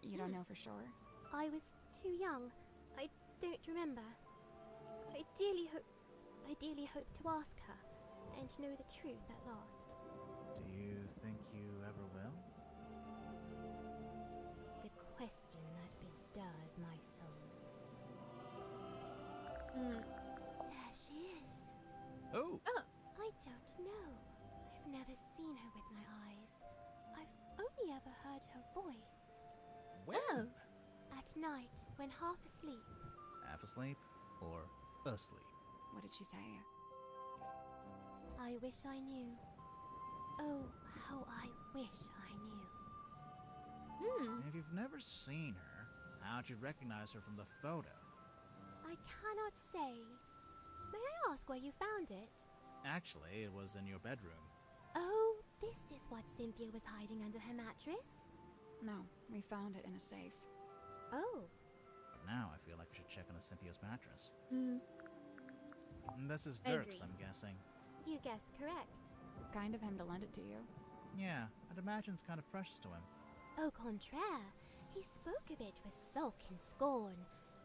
You don't know for sure? I was too young. I don't remember. I dearly hope to ask her and know the truth at last. Do you think you ever will? The question that bestirs my soul. There she is. Oh! I don't know. I've never seen her with my eyes. I've only ever heard her voice. When? At night, when half asleep. Half asleep or asleep? What did she say? I wish I knew. Oh, how I wish I knew. If you've never seen her, how'd you recognize her from the photo? I cannot say. May I ask where you found it? Actually, it was in your bedroom. Oh, this is what Cynthia was hiding under her mattress? No, we found it in a safe. Oh. But now I feel like we should check on Cynthia's mattress. This is I Dirk's, agree. I'm guessing. You guessed correct. Kind of him to lend it to you. Yeah, I'd imagine it's kind of precious to him. Au contraire, he spoke of it with sulk and scorn.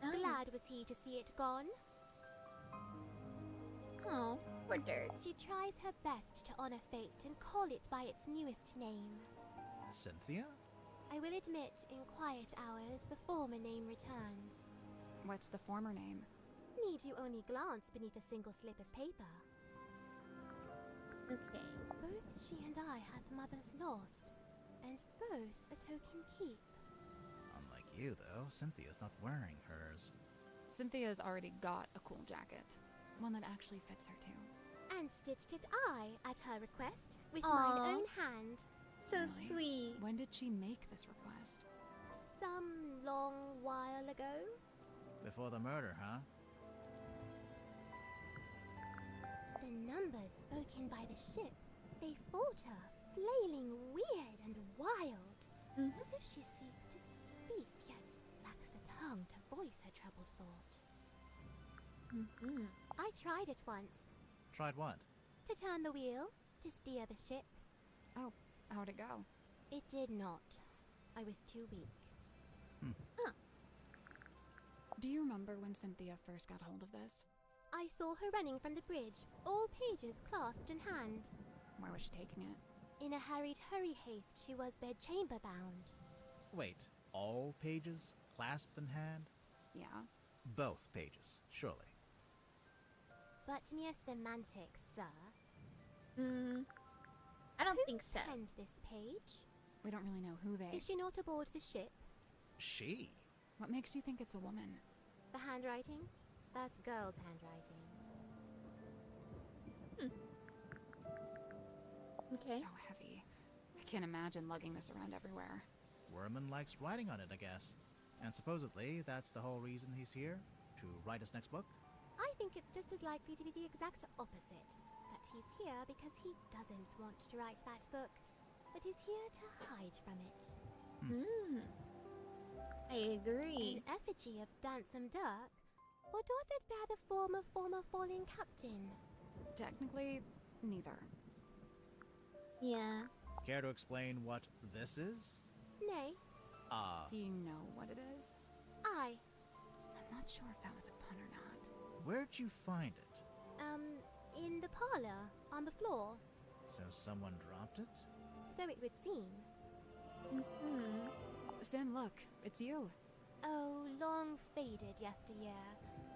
Oh. Glad was he to see it gone. Oh, poor Dirk. She tries her best to honor fate and call it by its newest name. Cynthia? I will admit, in quiet hours, the former name returns. What's the former name? Need you only glance beneath a single slip of paper. Okay. Both she and I have mothers lost, and both a token keep. Unlike you, though, Cynthia's not wearing hers. Cynthia's already got a cool jacket. One that actually fits her too. And stitched it I, at her request, with Aw. mine own hand. So Really? sweet. When did she make this request? Some long while ago. Before the murder, huh? The numbers spoken by the ship, they falter, flailing weird and wild, Mhm. as if she seeks to speak, yet lacks the tongue to voice her troubled thought. Mm-hmm. I tried it once, Tried what? to turn the wheel, to steer the ship. Oh, how'd it go? It did not. I was too weak. Do you remember when Cynthia first got hold of this? I saw her running from the bridge, all pages clasped in hand. Where was she taking it? In a hurried hurry haste, she was bedchamber bound. Wait, all pages clasped in hand? Yeah. Both pages, surely. But mere semantics, sir. I don't Who think so. penned this page? We don't really know who they... Is she not aboard the ship? She? What makes you think it's a woman? The handwriting? That's girl's handwriting. Okay. So heavy. I can't imagine lugging this around everywhere. Werman likes writing on it, I guess. And supposedly, that's the whole reason he's here? To write his next book? I think it's just as likely to be the exact opposite. That he's here because he doesn't want to write that book, but is here to hide from it. I agree. An effigy of Dansome Dirk? Or doth it bear the form of former fallen captain? Technically, neither. Yeah. Care to explain what this is? Nay, Do you know what it is? I. I'm not sure if that was a pun or not. Where'd you find it? In the parlor, on the floor. So someone dropped it? So it would seem. Sim, look, it's you. Oh, long faded yesteryear.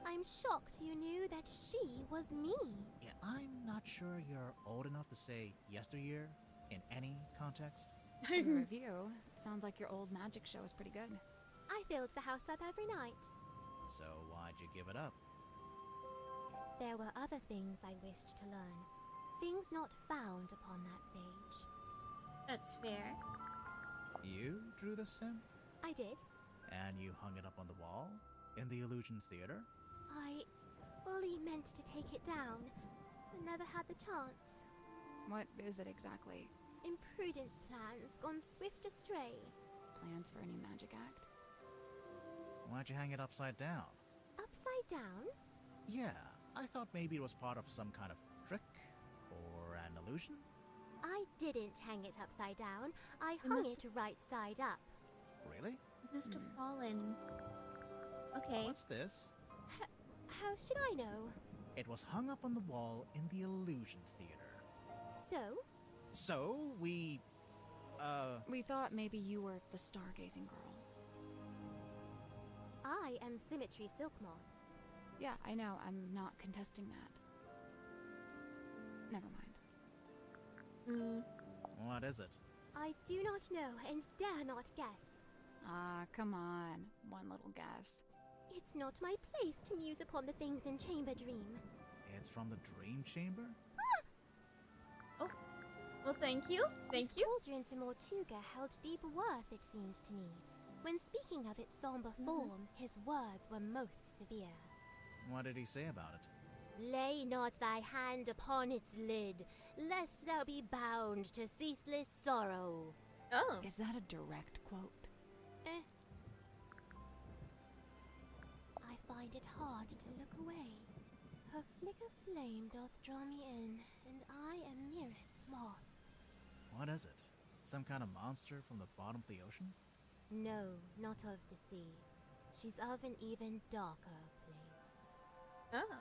I'm shocked you knew that she was me. Yeah, I'm not sure you're old enough to say yesteryear in any context. From the review, it sounds like your old magic show is pretty good. I filled the house up every night. So why'd you give it up? There were other things I wished to learn. Things not found upon that stage. That's fair. You drew the sim? I did. And you hung it up on the wall? In the Illusion Theater? I fully meant to take it down, but never had the chance. What is it exactly? Imprudent plans gone swift astray. Plans for a new magic act? Why'd you hang it upside down? Upside down? Yeah, I thought maybe it was part of some kind of trick or an illusion. I didn't hang it upside down. I It hung must- it right side up. Really? It must have fallen. Okay. What's this? How should I know? It was hung up on the wall in the Illusion Theater. So? So, we We thought maybe you were the stargazing girl. I am Symmetry Silkmoth. Yeah, I know, I'm not contesting that. Never mind. What is it? I do not know and dare not guess. Ah, come on. One little guess. It's not my place to muse upon the things in Chamber Dream. It's from the Dream Chamber? Well, thank you. Thank This you. cauldron to Mortuga held deep worth, it seemed to me. When speaking of its somber form, his words were most severe. What did he say about it? Lay not thy hand upon its lid, lest thou be bound to ceaseless sorrow. Oh. Is that a direct quote? I find it hard to look away. Her flicker flame doth draw me in, and I am nearest moth. What is it? Some kind of monster from the bottom of the ocean? No, not of the sea. She's of an even darker place. Oh.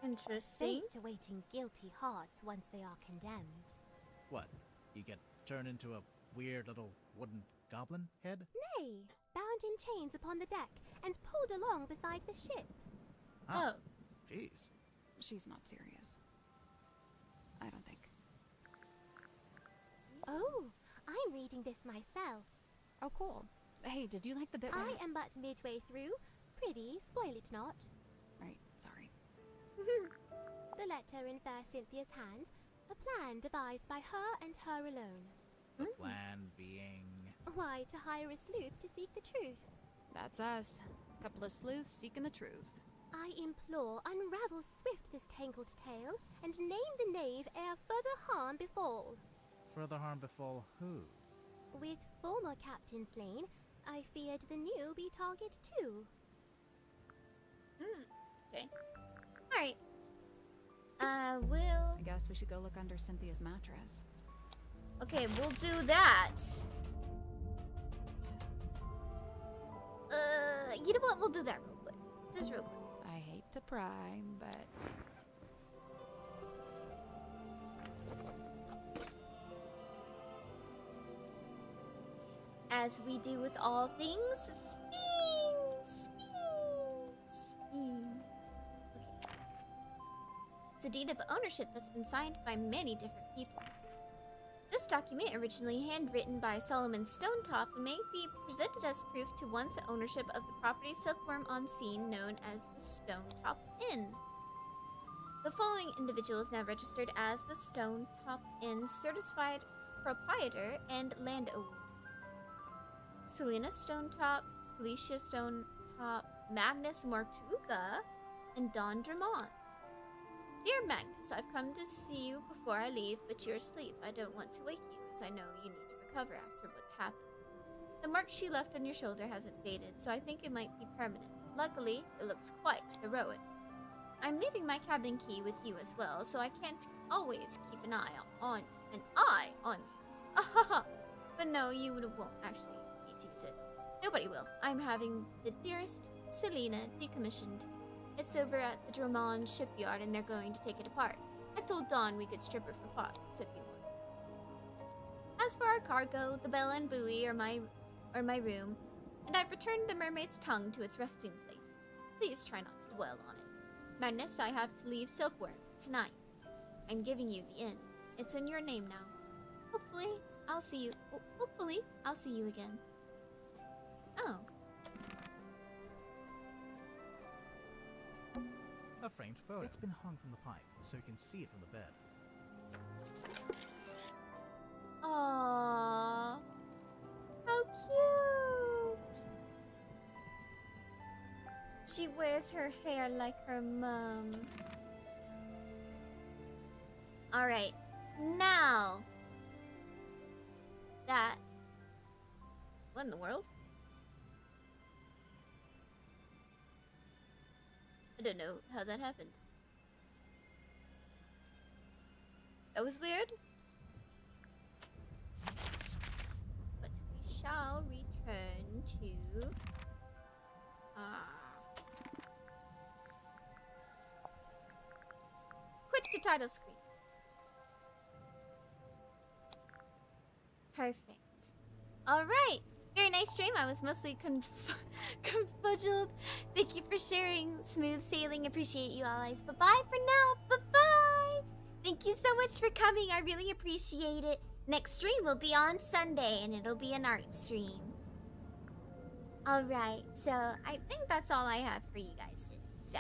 Interesting. Fate awaiting guilty hearts once they are condemned. What? You get turned into a weird little wooden goblin head? Nay, bound in chains upon the deck and pulled along beside the ship. Oh. Jeez. She's not serious. I don't think. Oh, I'm reading this myself. Oh, cool. Hey, did you like the bit where... I am but midway through. Prithee, spoil it not. Right, sorry. The letter in fair Cynthia's hand, a plan devised by her and her alone. The plan being... Why, to hire a sleuth to seek the truth. That's us. Couple of sleuths seeking the truth. I implore, unravel swift this tangled tale, and name the knave ere further harm befall. Further harm befall who? With former captain slain, I feared the new be target too. Okay. Alright. We'll... I guess we should go look under Cynthia's mattress. Okay, we'll do that. You know what? We'll do that real quick. Just real quick. I hate to pry, but... As we do with all things, spin, spin, spin. Okay. It's a deed of ownership that's been signed by many different people. This document, originally handwritten by Solomon Stonetop, may be presented as proof to one's ownership of the property Silkworm on Scene, known as the Stonetop Inn. The following individual is now registered as the Stonetop Inn certified proprietor and landowner: Selena Stonetop, Felicia Stonetop, Magnus Mortuga, and Don Dramont. Dear Magnus, I've come to see you before I leave, but you're asleep. I don't want to wake you, as I know you need to recover after what's happened. The mark she left on your shoulder hasn't faded, so I think it might be permanent. Luckily, it looks quite heroic. I'm leaving my cabin key with you as well, so I can't always keep an eye on you. But no, you won't actually tease it. Nobody will. I'm having the dearest Selena decommissioned. It's over at the Drummond shipyard and they're going to take it apart. I told Dawn we could strip her for parts if you want. As for our cargo, the bell and buoy are my room, and I've returned the mermaid's tongue to its resting place. Please try not to dwell on it. Magnus, I have to leave Silkworm tonight. I'm giving you the inn. It's in your name now. Hopefully, I'll see you again. Oh. A framed photo. It's been hung from the pipe, so you can see it from the bed. Aww. How cute. She wears her hair like her mom. Alright. Now. That. What in the world? I don't know how that happened. That was weird. But we shall return to... Quick to title screen. Perfect. Alright. Very nice stream. I was mostly confudged. Thank you for sharing. Smooth sailing. Appreciate you allies. Bye-bye for now. Bye-bye. Thank you so much for coming. I really appreciate it. Next stream will be on Sunday, and it'll be an art stream. Alright, so I think that's all I have for you guys today. So,